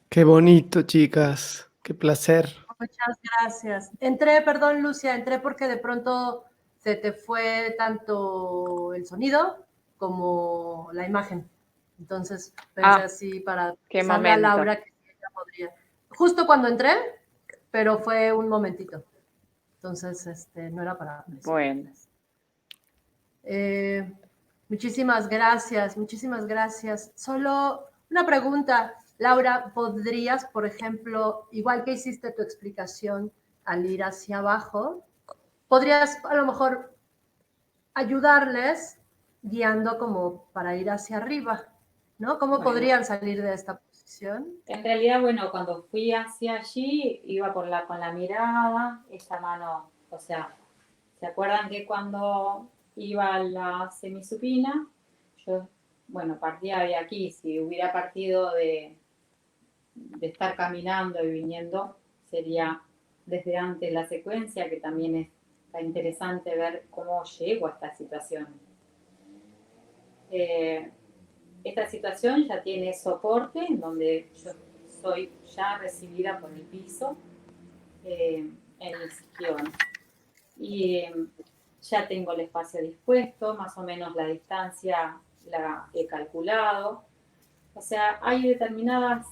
Qué bonito, chicas. Qué placer. Muchas gracias. Entré, perdón, Lucia, entré porque de pronto se te fue tanto el sonido como la imagen. Entonces pensé así para qué avisarle a momento. Laura que ella podría. Justo cuando entré, pero fue un momentito. Entonces, no era para Bueno, presionarles. Muchísimas gracias, muchísimas gracias. Solo una pregunta, Laura, ¿podrías, por ejemplo, igual que hiciste tu explicación al ir hacia abajo, podrías a lo mejor ayudarles guiando como para ir hacia arriba, ¿no? ¿Cómo Bueno. podrían salir de esta posición? En realidad, bueno, cuando fui hacia allí, iba con la mirada, esta mano, o sea, ¿se acuerdan que cuando iba a la semisupina, yo, bueno, partía de aquí, si hubiera partido de estar caminando y viniendo, sería desde antes la secuencia, que también está interesante ver cómo llego a esta situación. Esta situación ya tiene soporte, en donde yo soy ya recibida por el piso en mi sillón. Y ya tengo el espacio dispuesto, más o menos la distancia la he calculado. O sea, hay determinadas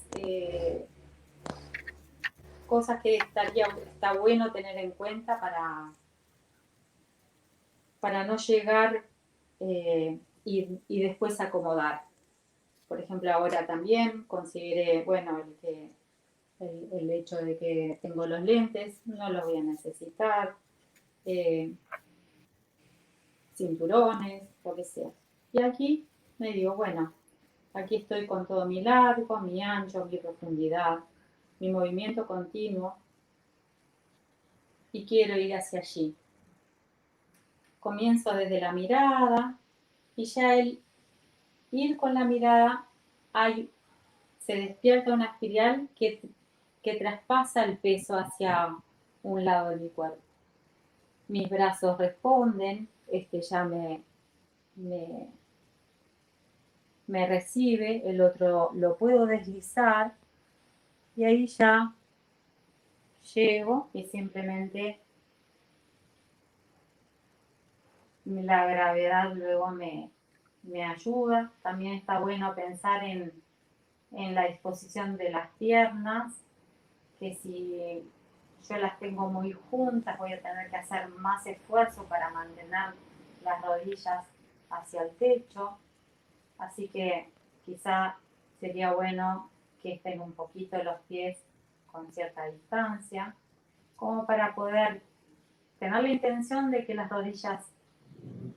cosas que está bueno tener en cuenta para no llegar y después acomodar. Por ejemplo, ahora también consideré, bueno, el hecho de que tengo los lentes, no los voy a necesitar, cinturones, lo que sea. Y aquí me digo, bueno, aquí estoy con todo mi largo, mi ancho, mi profundidad, mi movimiento continuo y quiero ir hacia allí. Comienzo desde la mirada y ya el ir con la mirada se despierta una espiral que traspasa el peso hacia un lado de mi cuerpo. Mis brazos responden, ya me recibe, el otro lo puedo deslizar y ahí ya llego y simplemente la gravedad luego me ayuda. También está bueno pensar en la disposición de las piernas, que si yo las tengo muy juntas voy a tener que hacer más esfuerzo para mantener las rodillas hacia el techo. Así que quizá sería bueno que estén un poquito los pies con cierta distancia, como para poder tener la intención de que las rodillas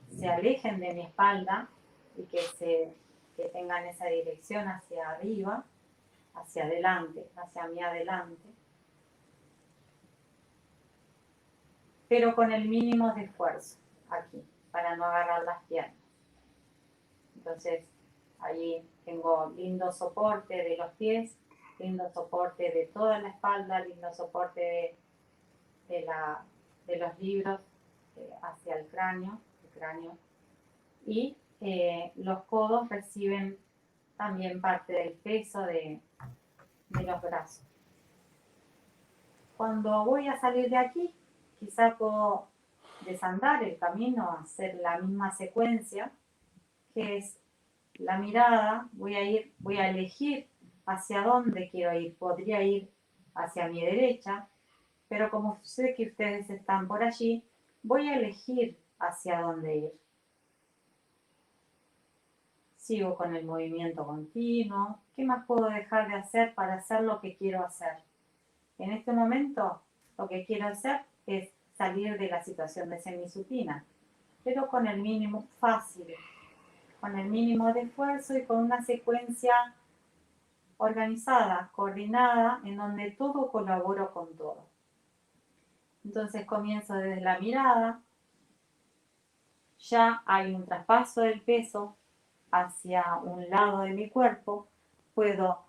se alejen de mi espalda y que tengan esa dirección hacia arriba, hacia adelante, hacia mi adelante, pero con el mínimo de esfuerzo aquí, para no agarrar las piernas. Entonces, ahí tengo lindo soporte de los pies, lindo soporte de toda la espalda, lindo soporte de los libros hacia el cráneo, y los codos reciben también parte del peso de los brazos. Cuando voy a salir de aquí, quizá puedo desandar el camino, hacer la misma secuencia, que es la mirada, voy a elegir hacia dónde quiero ir. Podría ir hacia mi derecha, pero como sé que ustedes están por allí, voy a elegir hacia dónde ir. Sigo con el movimiento continuo. ¿Qué más puedo dejar de hacer para hacer lo que quiero hacer? En este momento, lo que quiero hacer es salir de la situación de semisupina, pero con el mínimo fácil, con el mínimo de esfuerzo y con una secuencia organizada, coordinada, en donde todo colaboro con todo. Entonces comienzo desde la mirada, ya hay un traspaso del peso hacia un lado de mi cuerpo, puedo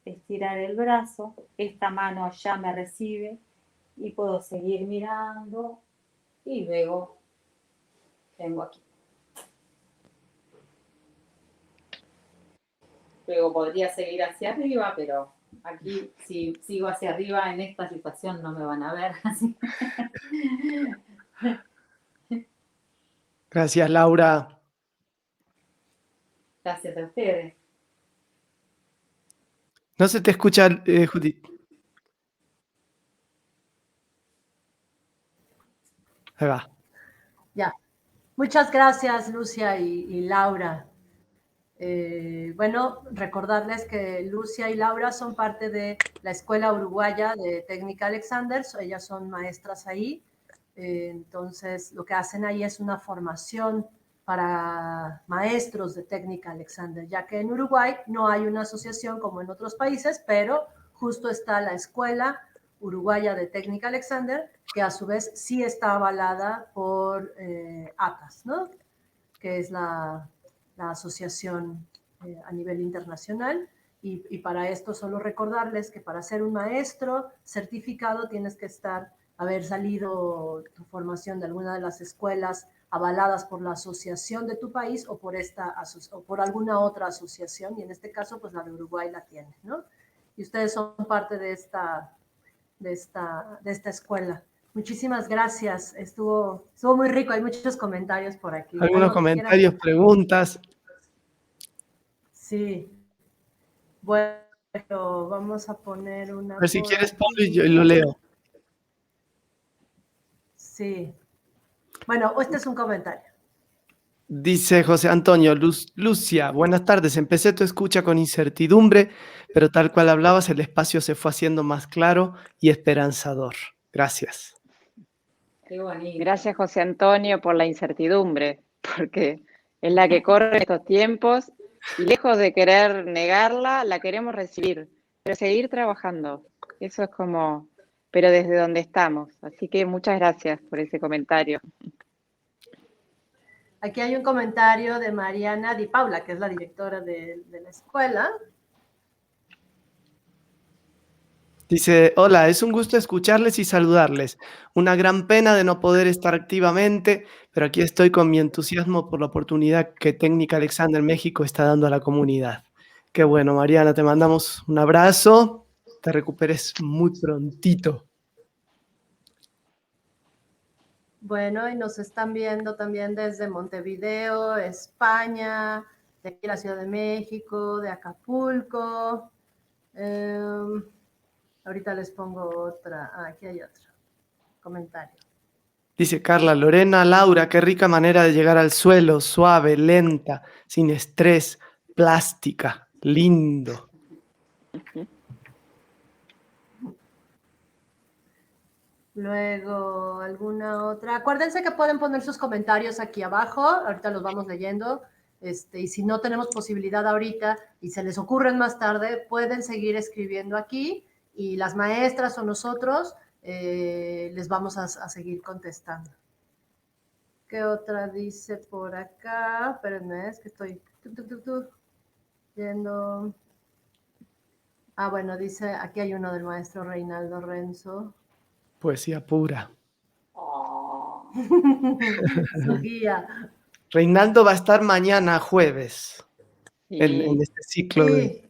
estirar el brazo, esta mano ya me recibe y puedo seguir mirando y luego vengo aquí. Luego podría seguir hacia arriba, pero aquí si sigo hacia arriba en esta situación no me van a ver. Así. Gracias, Laura. Gracias a ustedes. No se te escucha, Judith. Ahí va. Ya. Muchas gracias, Lucia y Laura. Bueno, recordarles que Lucia y Laura son parte de la Escuela Uruguaya de Técnica Alexander, ellas son maestras ahí, entonces lo que hacen ahí es una formación para maestros de Técnica Alexander, ya que en Uruguay no hay una asociación como en otros países, pero justo está la Escuela Uruguaya de Técnica Alexander, que a su vez sí está avalada por ATAS, ¿no? Que es la asociación a nivel internacional. Y para esto solo recordarles que para ser un maestro certificado tienes que haber salido tu formación de alguna de las escuelas avaladas por la asociación de tu país o por alguna otra asociación, y en este caso pues la de Uruguay la tiene, ¿no? Y ustedes son parte de esta escuela. Muchísimas gracias, estuvo muy rico, hay muchos comentarios por aquí. Algunos comentarios, preguntas. Sí. Bueno, vamos a poner una. A ver si quieres, Pablo, y yo lo leo. Sí. Bueno, este es un comentario. Dice José Antonio, Lucia, buenas tardes. Empecé tu escucha con incertidumbre, pero tal cual hablabas, el espacio se fue haciendo más claro y esperanzador. Gracias. Qué bonito. Gracias, José Antonio, por la incertidumbre, porque es la que corre en estos tiempos y lejos de querer negarla, la queremos recibir, pero seguir trabajando. Eso es como, pero desde donde estamos. Así que muchas gracias por ese comentario. Aquí hay un comentario de Mariana Di Paula, que es la directora de la escuela. Dice, hola, es un gusto escucharles y saludarles. Una gran pena de no poder estar activamente, pero aquí estoy con mi entusiasmo por la oportunidad que Técnica Alexander México está dando a la comunidad. Qué bueno, Mariana, te mandamos un abrazo. Te recuperes muy prontito. Bueno, y nos están viendo también desde Montevideo, España, de aquí la Ciudad de México, de Acapulco. Ahorita les pongo otra. Aquí hay otro comentario. Dice Carla, Lorena, Laura, qué rica manera de llegar al suelo, suave, lenta, sin estrés, plástica, lindo. Luego, alguna otra. Acuérdense que pueden poner sus comentarios aquí abajo, ahorita los vamos leyendo. Y si no tenemos posibilidad ahorita y se les ocurren más tarde, pueden seguir escribiendo aquí y las maestras o nosotros les vamos a seguir contestando. ¿Qué otra dice por acá? Espérenme, es que estoy viendo. Ah, bueno, dice, aquí hay uno del maestro Reinaldo Renzo. Poesía pura. Oh. Su guía. Reinaldo va a estar mañana jueves en Y este ciclo de... Sí.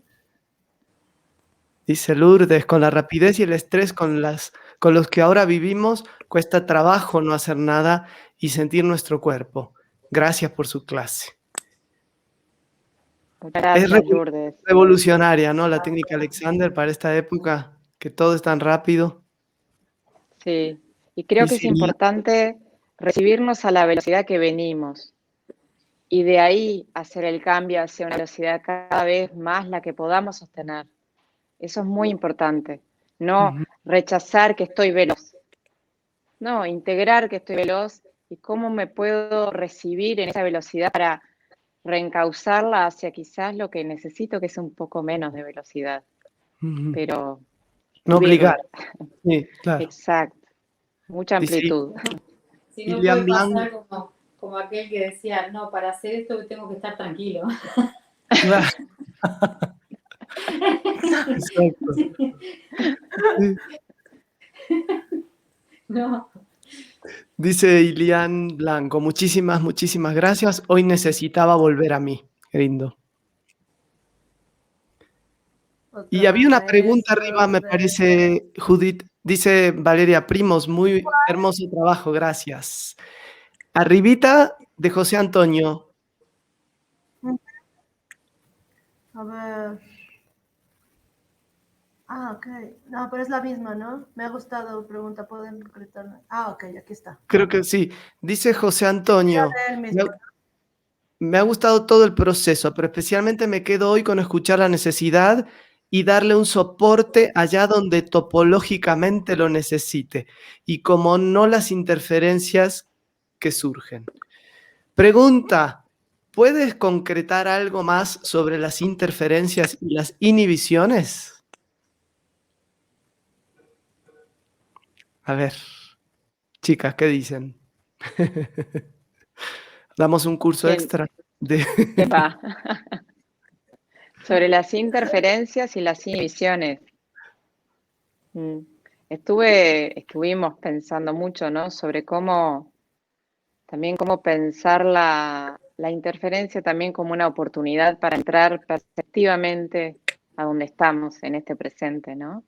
Dice Lourdes, con la rapidez y el estrés con los que ahora vivimos, cuesta trabajo no hacer nada y sentir nuestro cuerpo. Gracias por su clase. muchas Es gracias, Lourdes. revolucionaria, ¿no? La técnica Alexander para esta época, que todo es tan rápido. Sí, y creo que es Dice, importante recibirnos a la velocidad que venimos y de ahí hacer el cambio hacia una velocidad cada vez más la que podamos sostener. Eso es muy importante. No ujú, rechazar que estoy veloz, no, integrar que estoy veloz y cómo me puedo recibir en esa velocidad para reencauzarla hacia quizás lo que necesito, que es un poco menos de velocidad, ujú. pero No obligar, subirla. sí, claro. Exacto, mucha Dice amplitud. Si no puede Ilian pasar Blanc, como aquel que decía, no, para hacer esto tengo que estar tranquilo. claro, exacto. Sí. No, Dice Ilian Blanco, muchísimas gracias. Hoy necesitaba volver a mí. Qué lindo. Y había Otra una vez, pregunta arriba, me Lourdes. parece, Judith. Dice Valeria Primos, muy hermoso trabajo, gracias. Arribita de José Antonio. A ver. Ah, ok. No, pero es la misma, ¿no? Me ha gustado, pregunta, ¿pueden concretarla? Ah, ok, aquí está. Creo que sí. Dice José Voy a Antonio, leer el me mismo. ha, me ha gustado todo el proceso, pero especialmente me quedo hoy con escuchar la necesidad y darle un soporte allá donde topológicamente lo necesite, y como no las interferencias que surgen. Pregunta, ¿puedes concretar algo más sobre las interferencias y las inhibiciones? A ver, chicas, ¿qué dicen? Damos un curso ¿Quién? extra de... Epa. Sobre las interferencias y las inhibiciones. Mm. Estuvimos pensando mucho, ¿no? Sobre también cómo pensar la interferencia también como una oportunidad para entrar perceptivamente a donde estamos en este presente, ¿no?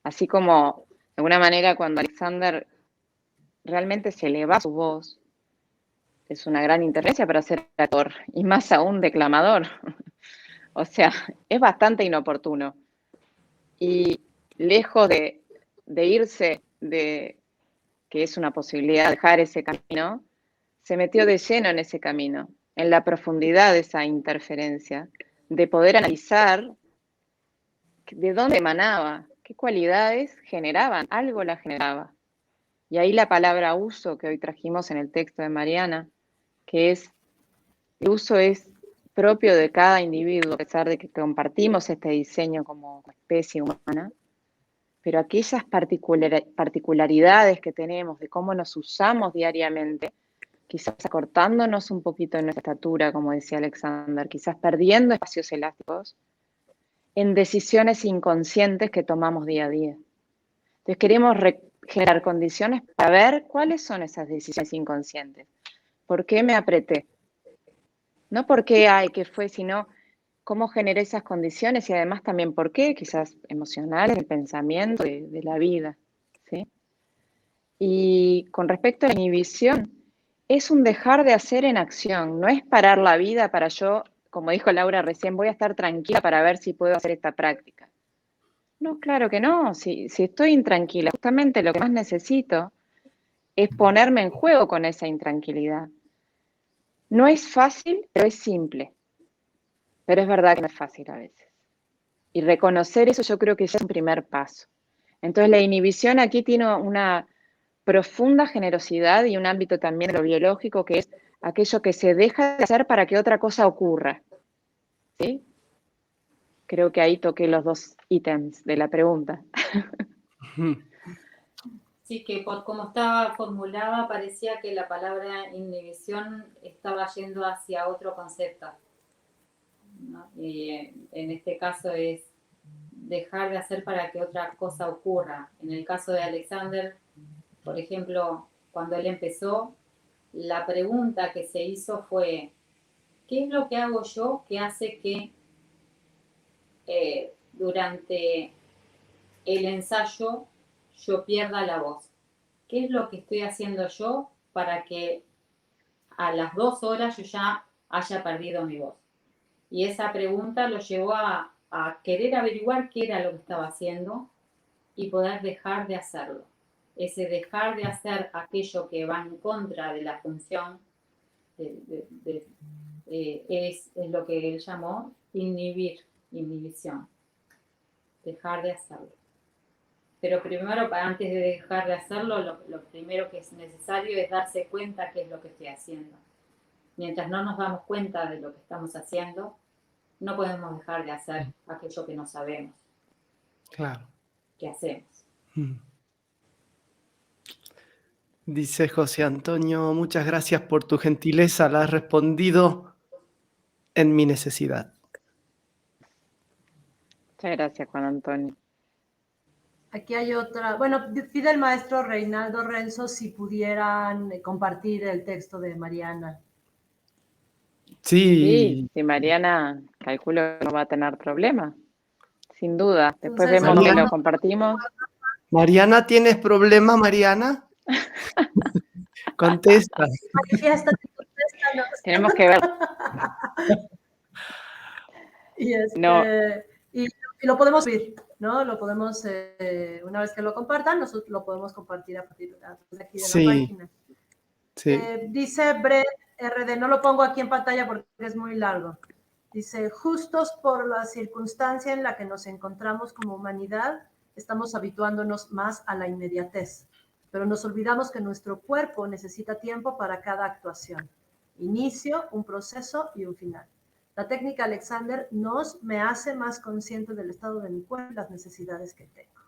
Así como, de alguna manera, cuando Alexander realmente se eleva su voz, es una gran interferencia para ser actor, y más aún declamador. O sea, es bastante inoportuno. Y lejos de irse, de que es una posibilidad dejar ese camino, se metió de lleno en ese camino, en la profundidad de esa interferencia, de poder analizar de dónde emanaba, qué cualidades generaban, algo la generaba. Y ahí la palabra uso que hoy trajimos en el texto de Mariana, que es, el uso es propio de cada individuo, a pesar de que compartimos este diseño como especie humana, pero aquellas particularidades que tenemos de cómo nos usamos diariamente, quizás acortándonos un poquito en nuestra estatura, como decía Alexander, quizás perdiendo espacios elásticos, en decisiones inconscientes que tomamos día a día. Entonces queremos generar condiciones para ver cuáles son esas decisiones inconscientes. ¿Por qué me apreté? No por qué, ay, qué fue, sino cómo generé esas condiciones y además también por qué, quizás emocionales, de pensamiento, de la vida, ¿sí? Y con respecto a la inhibición, es un dejar de hacer en acción, no es parar la vida para yo, como dijo Laura recién, voy a estar tranquila para ver si puedo hacer esta práctica. No, claro que no, si estoy intranquila, justamente lo que más necesito es ponerme en juego con esa intranquilidad. No es fácil, pero es simple. Pero es verdad que no es fácil a veces. Y reconocer eso yo creo que ya es un primer paso. Entonces la inhibición aquí tiene una profunda generosidad y un ámbito también de lo biológico, que es aquello que se deja de hacer para que otra cosa ocurra. ¿Sí? Creo que ahí toqué los dos ítems de la pregunta. sí que por cómo estaba formulada parecía que la palabra inhibición estaba yendo hacia otro concepto, ¿no? Y en este caso es dejar de hacer para que otra cosa ocurra. En el caso de Alexander, por ejemplo, cuando él empezó, la pregunta que se hizo fue, ¿qué es lo que hago yo que hace que durante el ensayo yo pierda la voz? ¿Qué es lo que estoy haciendo yo para que a las 2 horas yo ya haya perdido mi voz? Y esa pregunta lo llevó a querer averiguar qué era lo que estaba haciendo y poder dejar de hacerlo. Ese dejar de hacer aquello que va en contra de la función es lo que él llamó inhibición. Dejar de hacerlo. Pero primero, antes de dejar de hacerlo, lo primero que es necesario es darse cuenta qué es lo que estoy haciendo. Mientras no nos damos cuenta de lo que estamos haciendo, no podemos dejar de hacer aquello que no sabemos. Claro. ¿Qué hacemos? Dice José Antonio, muchas gracias por tu gentileza, la has respondido en mi necesidad. Muchas gracias, Juan Antonio. Aquí hay otra, bueno, pide el maestro Reinaldo Renzo si pudieran compartir el texto de Mariana. Sí. Sí, Mariana, calculo que no va a tener problema, sin duda. Después Entonces, vemos que Mariana. lo compartimos. Mariana, ¿tienes problema, Mariana? Contesta. Manifiéstate, contéstanos. Tenemos que ver. Y, No, y lo podemos subir, ¿no? Lo podemos, una vez que lo compartan, nosotros lo podemos compartir a partir de aquí de la página. Sí. Dice Brett RD, no lo pongo aquí en pantalla porque es muy largo. Dice, justos por la circunstancia en la que nos encontramos como humanidad, estamos habituándonos más a la inmediatez, pero nos olvidamos que nuestro cuerpo necesita tiempo para cada actuación. Inicio, un proceso y un final. La técnica Alexander me hace más consciente del estado de mi cuerpo y las necesidades que tengo.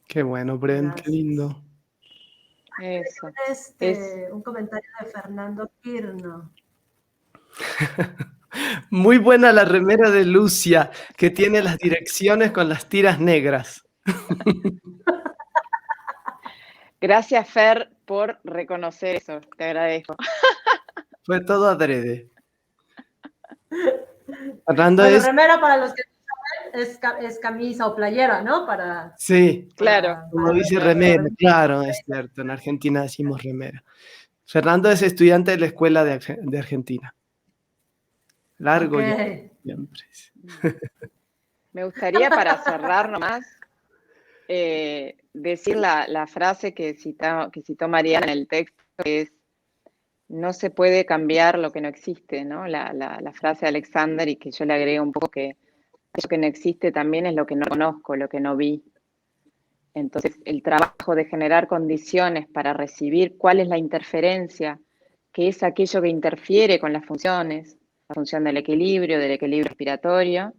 Qué bueno, Brent, Gracias. qué lindo. eso. Un comentario de Fernando Quirno. Muy buena la remera de Lucia, que tiene las direcciones con las tiras negras. Gracias, Fer, por reconocer eso. Te agradezco. Fue todo adrede. Fernando Bueno, es... remera para los que no saben es camisa o playera, ¿no? Sí, Claro. como dice remera, claro, es cierto. En Argentina decimos remera. Fernando es estudiante de la escuela de Argentina. Largo Okay. siempre. Me gustaría, para cerrar nomás, decir la frase que citó Mariana en el texto, que es: no se puede cambiar lo que no existe, ¿no? La frase de Alexander, y que yo le agrego un poco que lo que no existe también es lo que no conozco, lo que no vi. Entonces, el trabajo de generar condiciones para recibir cuál es la interferencia, que es aquello que interfiere con las funciones, la función del equilibrio respiratorio,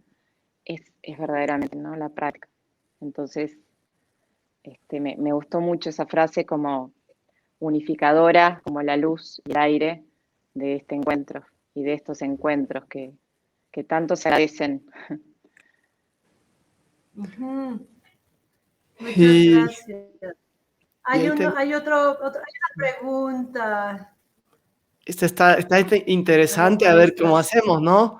es verdaderamente, ¿no?, la práctica. Entonces, me gustó mucho esa frase como unificadora, como la luz y el aire de este encuentro y de estos encuentros que tanto se agradecen. Muchas gracias. Hay una pregunta. Esta está interesante, a ver cómo hacemos, ¿no?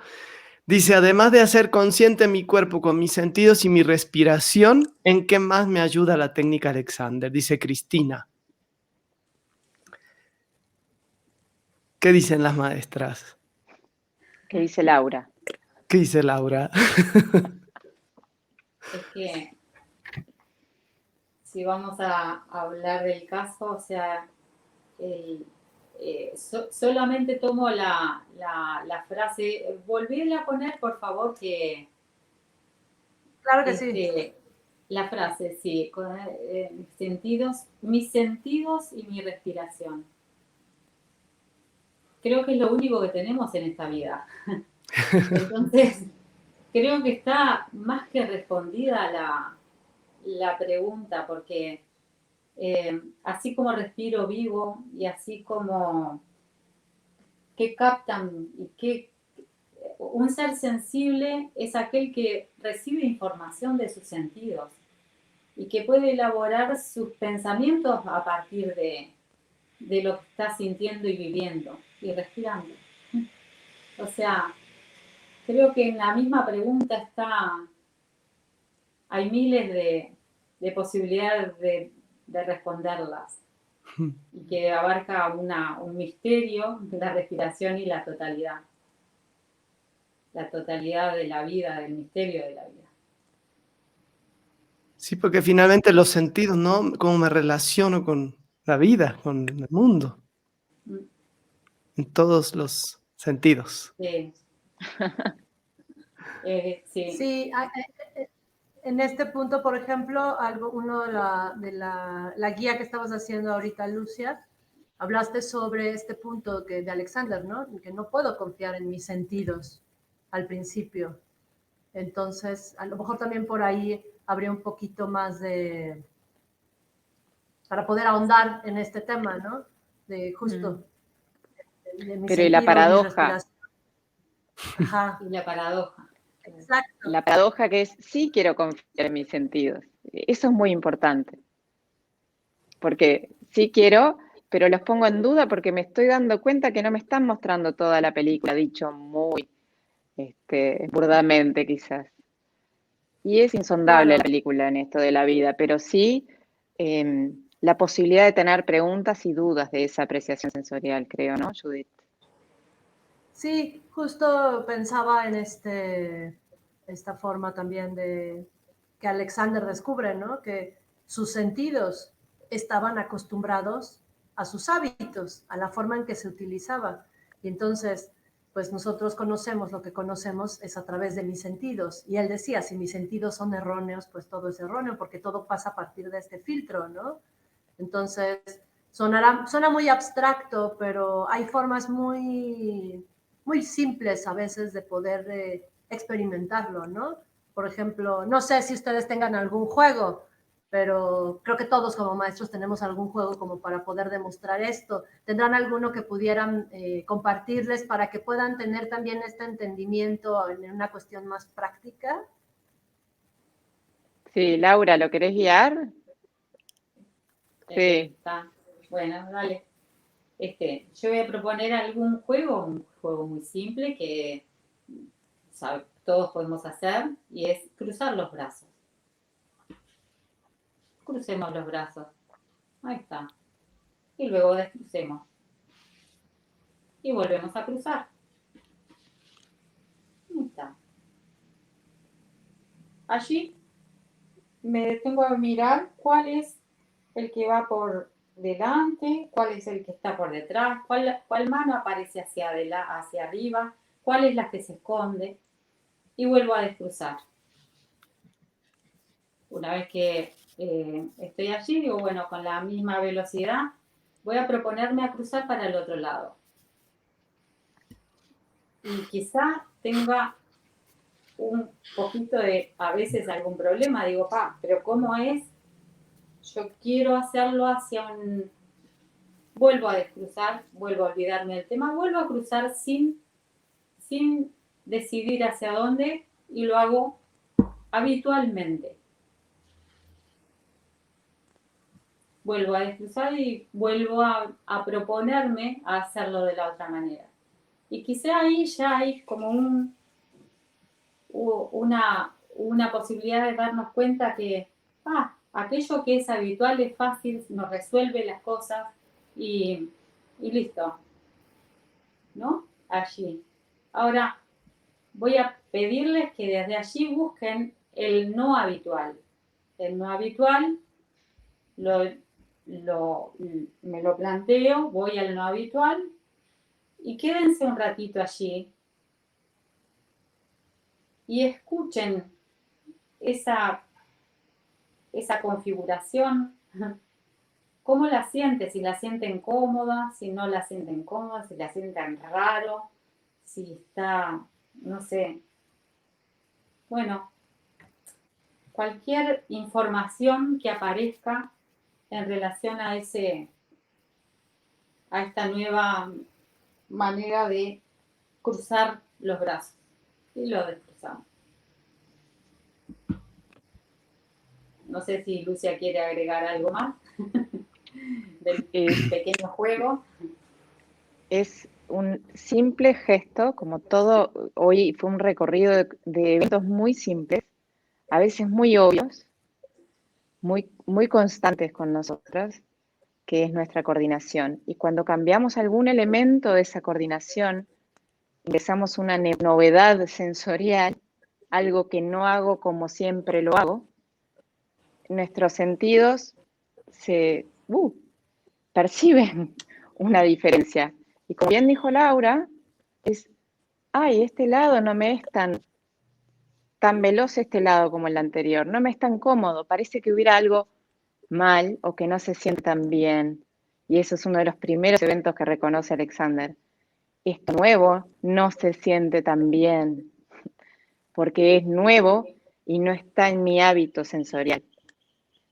Dice, además de hacer consciente mi cuerpo con mis sentidos y mi respiración, ¿en qué más me ayuda la técnica Alexander? Dice Cristina. ¿Qué dicen las maestras? ¿Qué dice Laura? ¿Qué dice Laura? Es que si vamos a hablar del caso, o sea, solamente tomo la frase, volverla a poner, por favor, que... Claro que sí. La frase, sí, con mis sentidos y mi respiración. Creo que es lo único que tenemos en esta vida. Entonces, creo que está más que respondida la pregunta, porque así como respiro vivo y así como que captan y que un ser sensible es aquel que recibe información de sus sentidos y que puede elaborar sus pensamientos a partir de de lo que estás sintiendo y viviendo y respirando. O sea, creo que en la misma pregunta hay miles de posibilidades de responderlas y que abarca un misterio, la respiración y la totalidad de la vida, del misterio de la vida. Sí, porque finalmente los sentidos, ¿no? Cómo me relaciono con la vida, con el mundo, en todos los sentidos. Sí. Sí. Sí, en este punto, por ejemplo, uno de la guía que estabas haciendo ahorita, Lucia, hablaste sobre este punto de Alexander, ¿no? Que no puedo confiar en mis sentidos al principio. Entonces, a lo mejor también por ahí habría un poquito más para poder ahondar en este tema, ¿no? De justo de mis Pero y la sentidos, mi paradoja, respiración. Ajá, Y la paradoja. exacto. la paradoja que es, sí quiero confiar en mis sentidos. Eso es muy importante. Porque sí quiero, pero los pongo en duda porque me estoy dando cuenta que no me están mostrando toda la película, dicho muy burdamente quizás. Y es insondable Claro. la película en esto de la vida, pero sí la posibilidad de tener preguntas y dudas de esa apreciación sensorial, creo, ¿no, Judith? Sí, justo pensaba en esta forma también de que Alexander descubre, ¿no? Que sus sentidos estaban acostumbrados a sus hábitos, a la forma en que se utilizaba. Y entonces, pues nosotros conocemos lo que conocemos es a través de mis sentidos. Y él decía, si mis sentidos son erróneos, pues todo es erróneo, porque todo pasa a partir de este filtro, ¿no? Entonces, suena muy abstracto, pero hay formas muy simples a veces de poder experimentarlo, ¿no? Por ejemplo, no sé si ustedes tengan algún juego, pero creo que todos como maestros tenemos algún juego como para poder demostrar esto. ¿Tendrán alguno que pudieran compartirles para que puedan tener también este entendimiento en una cuestión más práctica? Sí, Laura, ¿lo querés guiar? Sí. Está. Bueno, dale. Yo voy a proponer un juego muy simple que todos podemos hacer y es cruzar los brazos. Crucemos los brazos. Ahí está. Y luego descrucemos. Y volvemos a cruzar. Ahí está. Allí me detengo a mirar cuál es el que va por delante, cuál es el que está por detrás, cuál mano aparece hacia arriba, cuál es la que se esconde. Y vuelvo a descruzar. Una vez que estoy allí, digo, bueno, con la misma velocidad, voy a proponerme a cruzar para el otro lado. Y quizá tenga un poquito a veces algún problema, digo, pero ¿cómo es? Yo quiero hacerlo vuelvo a descruzar, vuelvo a olvidarme del tema, vuelvo a cruzar sin decidir hacia dónde y lo hago habitualmente. Vuelvo a descruzar y vuelvo a proponerme a hacerlo de la otra manera. Y quizá ahí ya hay como una posibilidad de darnos cuenta que aquello que es habitual es fácil, nos resuelve las cosas y listo, ¿no? Allí. Ahora voy a pedirles que desde allí busquen el no habitual. El no habitual me lo planteo, voy al no habitual y quédense un ratito allí y escuchen esa configuración. ¿Cómo la sienten? Si la sienten cómoda, si no la sienten cómoda, si la sienten raro, si está, no sé. Bueno, cualquier información que aparezca en relación a esta nueva manera de cruzar los brazos. Y lo descruzamos. No sé si Lucia quiere agregar algo más. del pequeño juego. Es un simple gesto, como todo, hoy fue un recorrido de eventos muy simples, a veces muy obvios, muy constantes con nosotras, que es nuestra coordinación. Y cuando cambiamos algún elemento de esa coordinación, ingresamos una novedad sensorial, algo que no hago como siempre lo hago, nuestros sentidos se perciben una diferencia. Y como bien dijo Laura, ay, este lado no me es tan veloz este lado como el anterior, no me es tan cómodo, parece que hubiera algo mal o que no se siente tan bien. Y eso es uno de los primeros eventos que reconoce Alexander. Esto nuevo no se siente tan bien, porque es nuevo y no está en mi hábito sensorial.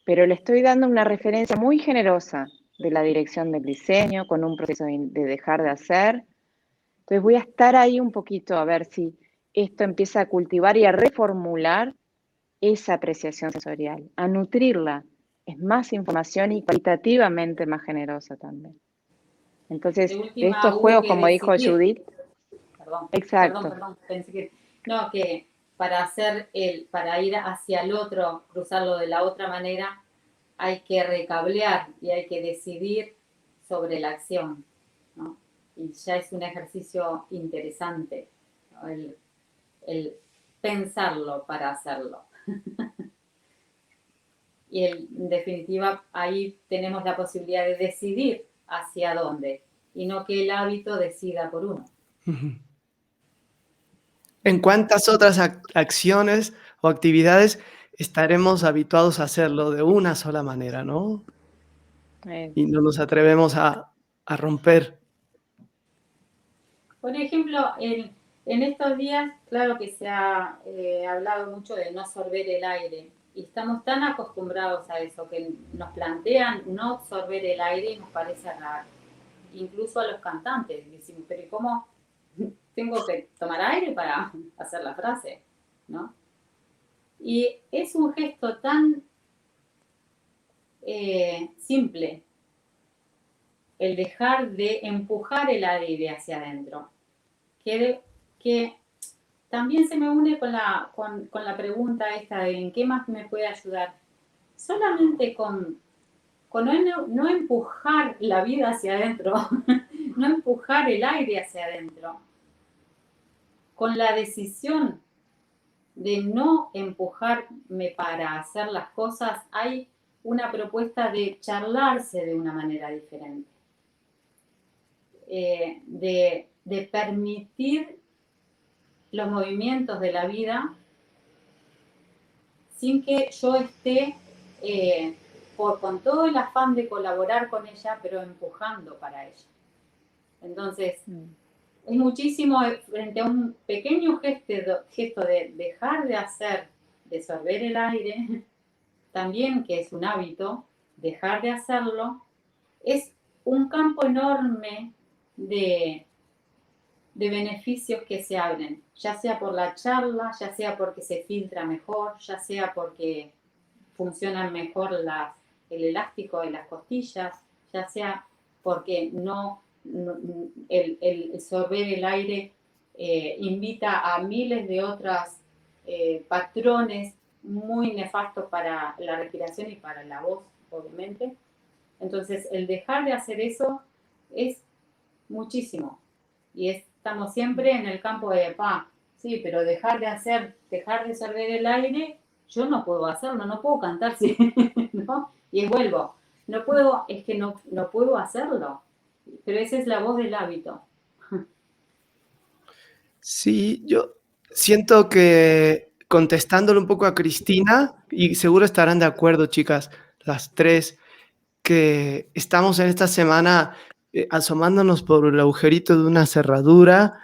Pero le estoy dando una referencia muy generosa de la dirección del diseño, con un proceso de dejar de hacer. Entonces voy a estar ahí un poquito a ver si esto empieza a cultivar y a reformular esa apreciación sensorial, a nutrirla. Es más información y cualitativamente más generosa también. Entonces, De de última, estos hubo juegos, que como dijo decidir. Judith, Perdón, exacto. pensé que... No, que para ir hacia el otro, cruzarlo de la otra manera, hay que recablear y hay que decidir sobre la acción, ¿no? Y ya es un ejercicio interesante, ¿no? El pensarlo para hacerlo. Y en definitiva, ahí tenemos la posibilidad de decidir hacia dónde y no que el hábito decida por uno. ¿En cuántas otras acciones o actividades estaremos habituados a hacerlo de una sola manera, ¿no? Y no nos atrevemos a romper. Por ejemplo, en estos días, claro que se ha hablado mucho de no absorber el aire. Y estamos tan acostumbrados a eso que nos plantean no absorber el aire y nos parece raro. Incluso a los cantantes. Decimos, pero ¿cómo tengo que tomar aire para hacer la frase? ¿No? Y es un gesto tan simple el dejar de empujar el aire hacia adentro, que también se me une con la pregunta esta de en qué más me puede ayudar. Solamente con no empujar la vida hacia adentro, no empujar el aire hacia adentro, con la decisión de no empujarme para hacer las cosas, hay una propuesta de charlarse de una manera diferente. De permitir los movimientos de la vida sin que yo esté con todo el afán de colaborar con ella, pero empujando para ella. Entonces, es muchísimo frente a un pequeño gesto de dejar de hacer, de sorber el aire, también que es un hábito, dejar de hacerlo, es un campo enorme de beneficios que se abren, ya sea por la charla, ya sea porque se filtra mejor, ya sea porque funcionan mejor el elástico de las costillas, ya sea porque el sorber el aire invita a miles de otros patrones muy nefastos para la respiración y para la voz, obviamente. Entonces, el dejar de hacer eso es muchísimo. Y estamos siempre en el campo de, sí, pero dejar de sorber el aire, yo no puedo hacerlo, no puedo cantar, ¿sí? ¿No? Y vuelvo, no puedo hacerlo. Pero esa es la voz del hábito. Sí, yo siento que contestándole un poco a Cristina, y seguro estarán de acuerdo, chicas, las tres, que estamos en esta semana asomándonos por el agujerito de una cerradura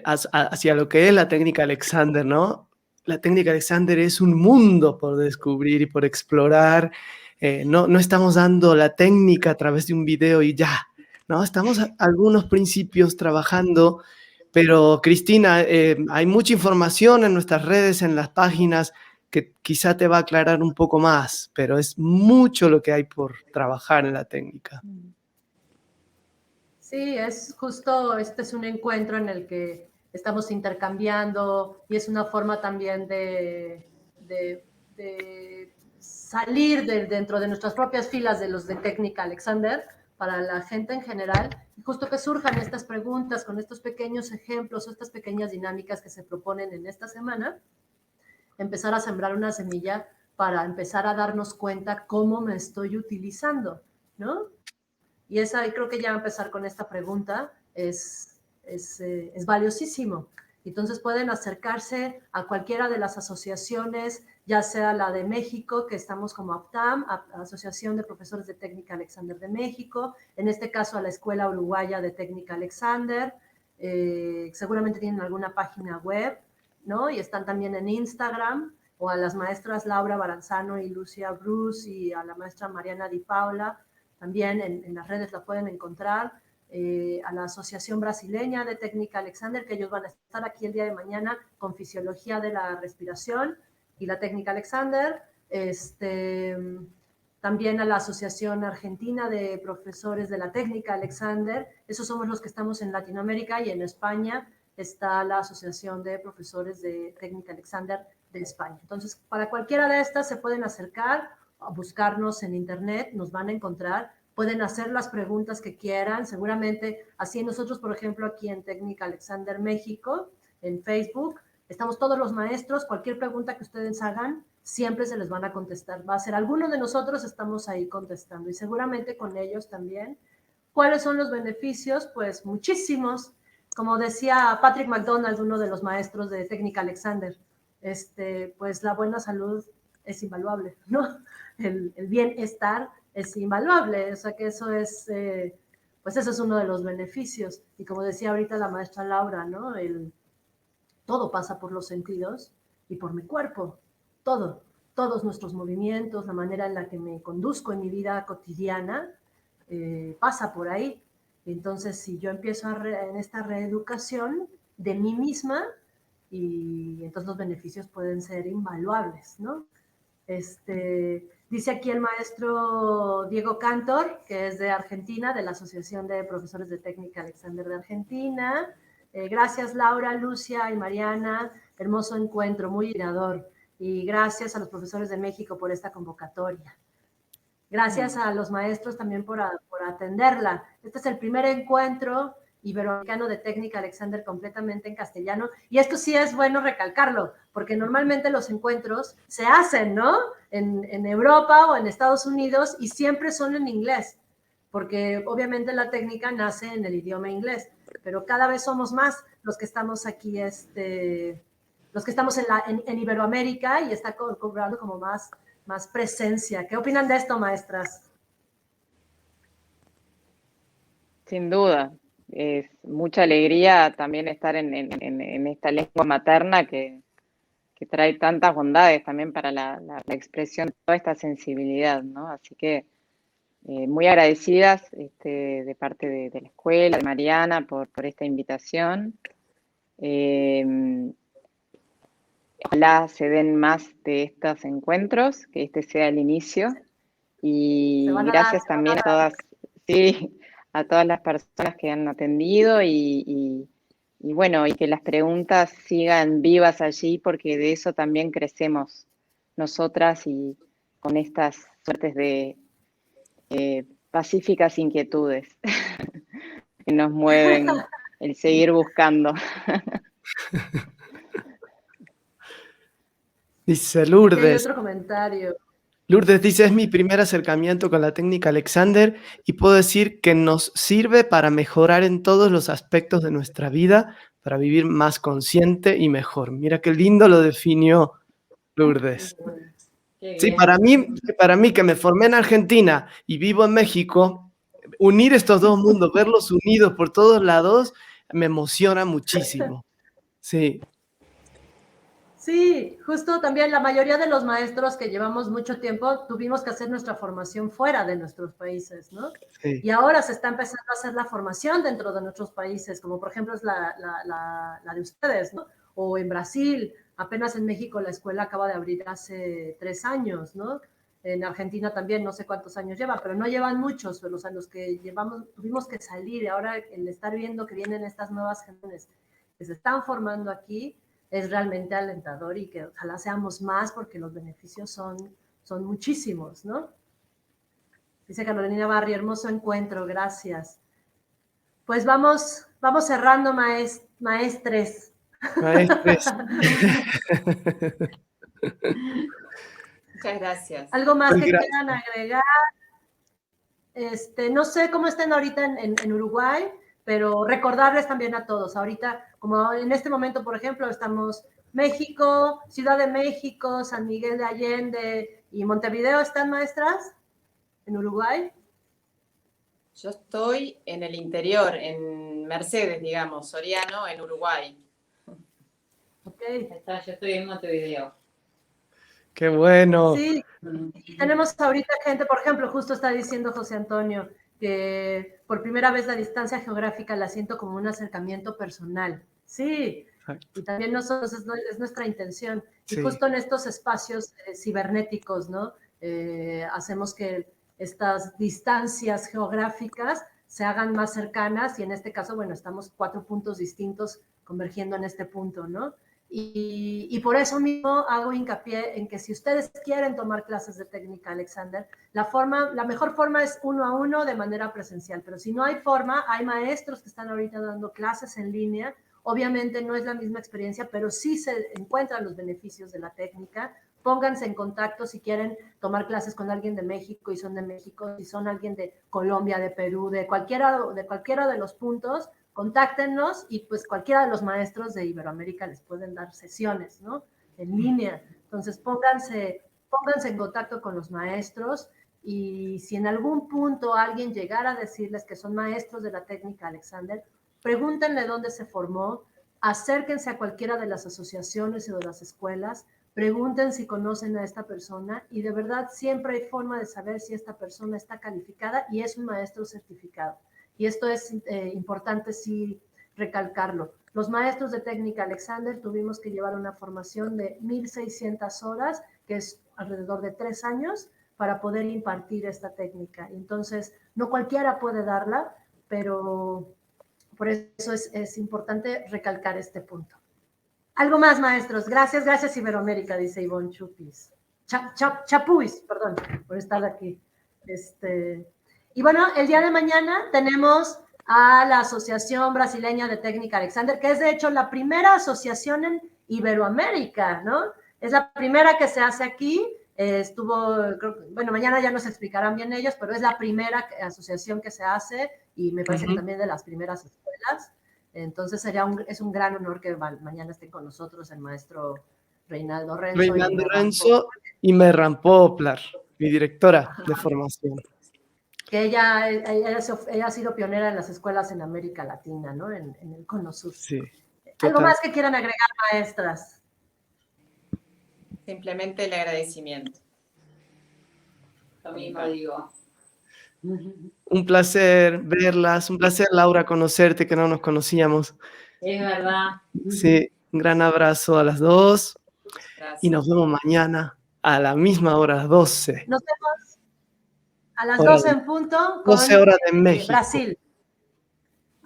hacia lo que es la técnica Alexander, ¿no? La técnica Alexander es un mundo por descubrir y por explorar. No estamos dando la técnica a través de un video y ya, ¿no? Estamos algunos principios trabajando, pero Cristina, hay mucha información en nuestras redes, en las páginas. que quizá te va a aclarar un poco más, pero es mucho lo que hay por trabajar en la técnica. Sí, es justo, este es un encuentro en el que estamos intercambiando y es una forma también de salir dentro de nuestras propias filas de los de Técnica Alexander para la gente en general, y justo que surjan estas preguntas con estos pequeños ejemplos o estas pequeñas dinámicas que se proponen en esta semana, empezar a sembrar una semilla para empezar a darnos cuenta cómo me estoy utilizando, ¿no? Y esa, y creo que ya empezar con esta pregunta es valiosísimo. Entonces pueden acercarse a cualquiera de las asociaciones, ya sea la de México, que estamos como APTAM, Asociación de Profesores de Técnica Alexander de México, en este caso a la Escuela Uruguaya de Técnica Alexander, seguramente tienen alguna página web, ¿no? Y están también en Instagram, o a las maestras Laura Baranzano y Lucia Bruce, y a la maestra Mariana Di Paula, también en las redes la pueden encontrar, a la Asociación Brasileña de Técnica Alexander, que ellos van a estar aquí el día de mañana con Fisiología de la Respiración y la Técnica Alexander, también a la Asociación Argentina de Profesores de la Técnica Alexander, esos somos los que estamos en Latinoamérica, y en España está la Asociación de Profesores de Técnica Alexander de España. Entonces, para cualquiera de estas se pueden acercar a buscarnos en internet, nos van a encontrar, pueden hacer las preguntas que quieran, seguramente así nosotros, por ejemplo, aquí en Técnica Alexander México, en Facebook, estamos todos los maestros, cualquier pregunta que ustedes hagan, siempre se les van a contestar, va a ser alguno de nosotros, estamos ahí contestando, y seguramente con ellos también. ¿Cuáles son los beneficios? Pues muchísimos. Como decía Patrick McDonald, uno de los maestros de Técnica Alexander, pues la buena salud es invaluable, ¿no? El bienestar es invaluable, o sea que eso es, pues eso es uno de los beneficios. Y como decía ahorita la maestra Laura, ¿no? Todo pasa por los sentidos y por mi cuerpo, todo, todos nuestros movimientos, la manera en la que me conduzco en mi vida cotidiana, pasa por ahí. Entonces, si yo empiezo en esta reeducación de mí misma, y entonces los beneficios pueden ser invaluables, ¿no? Dice aquí el maestro Diego Cantor, que es de Argentina, de la Asociación de Profesores de Técnica Alexander de Argentina. Gracias Laura, Lucia y Mariana, hermoso encuentro, muy inspirador. Y gracias a los profesores de México por esta convocatoria. Gracias a los maestros también por atenderla. Este es el primer encuentro iberoamericano de Técnica Alexander completamente en castellano, y esto sí es bueno recalcarlo, porque normalmente los encuentros se hacen, ¿no? En Europa o en Estados Unidos, y siempre son en inglés, porque obviamente la técnica nace en el idioma inglés, pero cada vez somos más los que estamos aquí, los que estamos en Iberoamérica, y está cobrando como más presencia. ¿Qué opinan de esto, maestras? Sin duda, es mucha alegría también estar en esta lengua materna que trae tantas bondades también para la expresión de toda esta sensibilidad, ¿no? Así que muy agradecidas de parte de la escuela, de Mariana, por esta invitación. Ojalá se den más de estos encuentros, que este sea el inicio. Y gracias también a todas, sí, a todas las personas que han atendido y bueno, y que las preguntas sigan vivas allí, porque de eso también crecemos nosotras, y con estas suertes de pacíficas inquietudes que nos mueven el seguir buscando. Dice Lourdes. Hay otro comentario. Lourdes dice, es mi primer acercamiento con la técnica Alexander y puedo decir que nos sirve para mejorar en todos los aspectos de nuestra vida, para vivir más consciente y mejor. Mira qué lindo lo definió Lourdes. Sí, para mí que me formé en Argentina y vivo en México, unir estos dos mundos, verlos unidos por todos lados, me emociona muchísimo. Sí. Sí, justo también la mayoría de los maestros que llevamos mucho tiempo tuvimos que hacer nuestra formación fuera de nuestros países, ¿no? Sí. Y ahora se está empezando a hacer la formación dentro de nuestros países, como por ejemplo es la de ustedes, ¿no? O en Brasil, Apenas en México la escuela acaba de abrir hace 3 años, ¿no? En Argentina también, no sé cuántos años lleva, pero no llevan muchos, pero a los que tuvimos que salir, y ahora el estar viendo que vienen estas nuevas generaciones que se están formando aquí es realmente alentador, y que ojalá seamos más, porque los beneficios son muchísimos, ¿no? Dice Carolina Barri, hermoso encuentro, gracias. Pues vamos cerrando, maestres. Maestres. Muchas gracias. ¿Algo más Muy que gracias. quieran agregar? No sé cómo estén ahorita en Uruguay, pero recordarles también a todos. Ahorita, como en este momento, por ejemplo, estamos México, Ciudad de México, San Miguel de Allende y Montevideo. ¿Están, maestras, en Uruguay? Yo estoy en el interior, en Mercedes, digamos, Soriano, en Uruguay. Ok. Yo estoy en Montevideo. Qué bueno. Sí, y tenemos ahorita gente, por ejemplo, justo está diciendo José Antonio, que por primera vez la distancia geográfica la siento como un acercamiento personal. Sí, Exacto. y también nosotros es nuestra intención. Sí. Y justo en estos espacios cibernéticos, ¿no? Hacemos que estas distancias geográficas se hagan más cercanas, y en este caso, bueno, estamos 4 puntos distintos convergiendo en este punto, ¿no? Y por eso mismo hago hincapié en que si ustedes quieren tomar clases de técnica, Alexander, la mejor forma es 1 a 1 de manera presencial, pero si no hay forma, hay maestros que están ahorita dando clases en línea. Obviamente no es la misma experiencia, pero sí se encuentran los beneficios de la técnica. Pónganse en contacto si quieren tomar clases con alguien de México y son de México, si son alguien de Colombia, de Perú, de cualquiera de los puntos, contáctenos, y pues cualquiera de los maestros de Iberoamérica les pueden dar sesiones, ¿no? En línea. Entonces pónganse en contacto con los maestros, y si en algún punto alguien llegara a decirles que son maestros de la técnica Alexander, pregúntenle dónde se formó, acérquense a cualquiera de las asociaciones o de las escuelas, pregunten si conocen a esta persona, y de verdad siempre hay forma de saber si esta persona está calificada y es un maestro certificado. Y esto es importante sí recalcarlo. Los maestros de técnica Alexander tuvimos que llevar una formación de 1,600 horas, que es alrededor de 3 años, para poder impartir esta técnica. Entonces, no cualquiera puede darla, pero por eso es importante recalcar este punto. Algo más, maestros. Gracias, Iberoamérica, dice Ivonne Chupis. Chapuis, perdón, por estar aquí. Y bueno, el día de mañana tenemos a la Asociación Brasileña de Técnica Alexander, que es de hecho la primera asociación en Iberoamérica, ¿no? Es la primera que se hace aquí. Bueno, mañana ya nos explicarán bien ellos, pero es la primera asociación que se hace, y me parece que también de las primeras escuelas. Entonces es un gran honor que mañana estén con nosotros el maestro Reinaldo Renzo y Merran Poplar, mi directora de formación. Que ella ha sido pionera en las escuelas en América Latina, ¿no? En el Cono Sur. Sí. ¿Algo más que quieran agregar, maestras? Simplemente el agradecimiento. Lo mismo digo. Un placer verlas, un placer, Laura, conocerte, que no nos conocíamos. Es verdad. Sí, un gran abrazo a las dos. Gracias. Y nos vemos mañana a la misma hora, 12. Nos vemos a las 12 en punto con 12 horas de México. Brasil.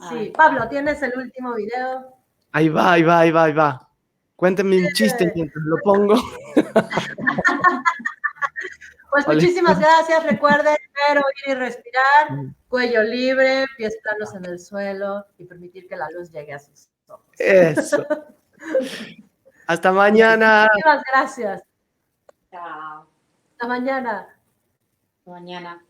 Sí, Pablo, ¿tienes el último video? Ahí va. Cuéntenme un chiste mientras lo pongo. Pues muchísimas gracias. Recuerden ver, oír y respirar. Cuello libre, pies planos en el suelo, y permitir que la luz llegue a sus ojos. Eso. Hasta mañana. Muchísimas gracias. Chao. Hasta mañana. Hasta mañana.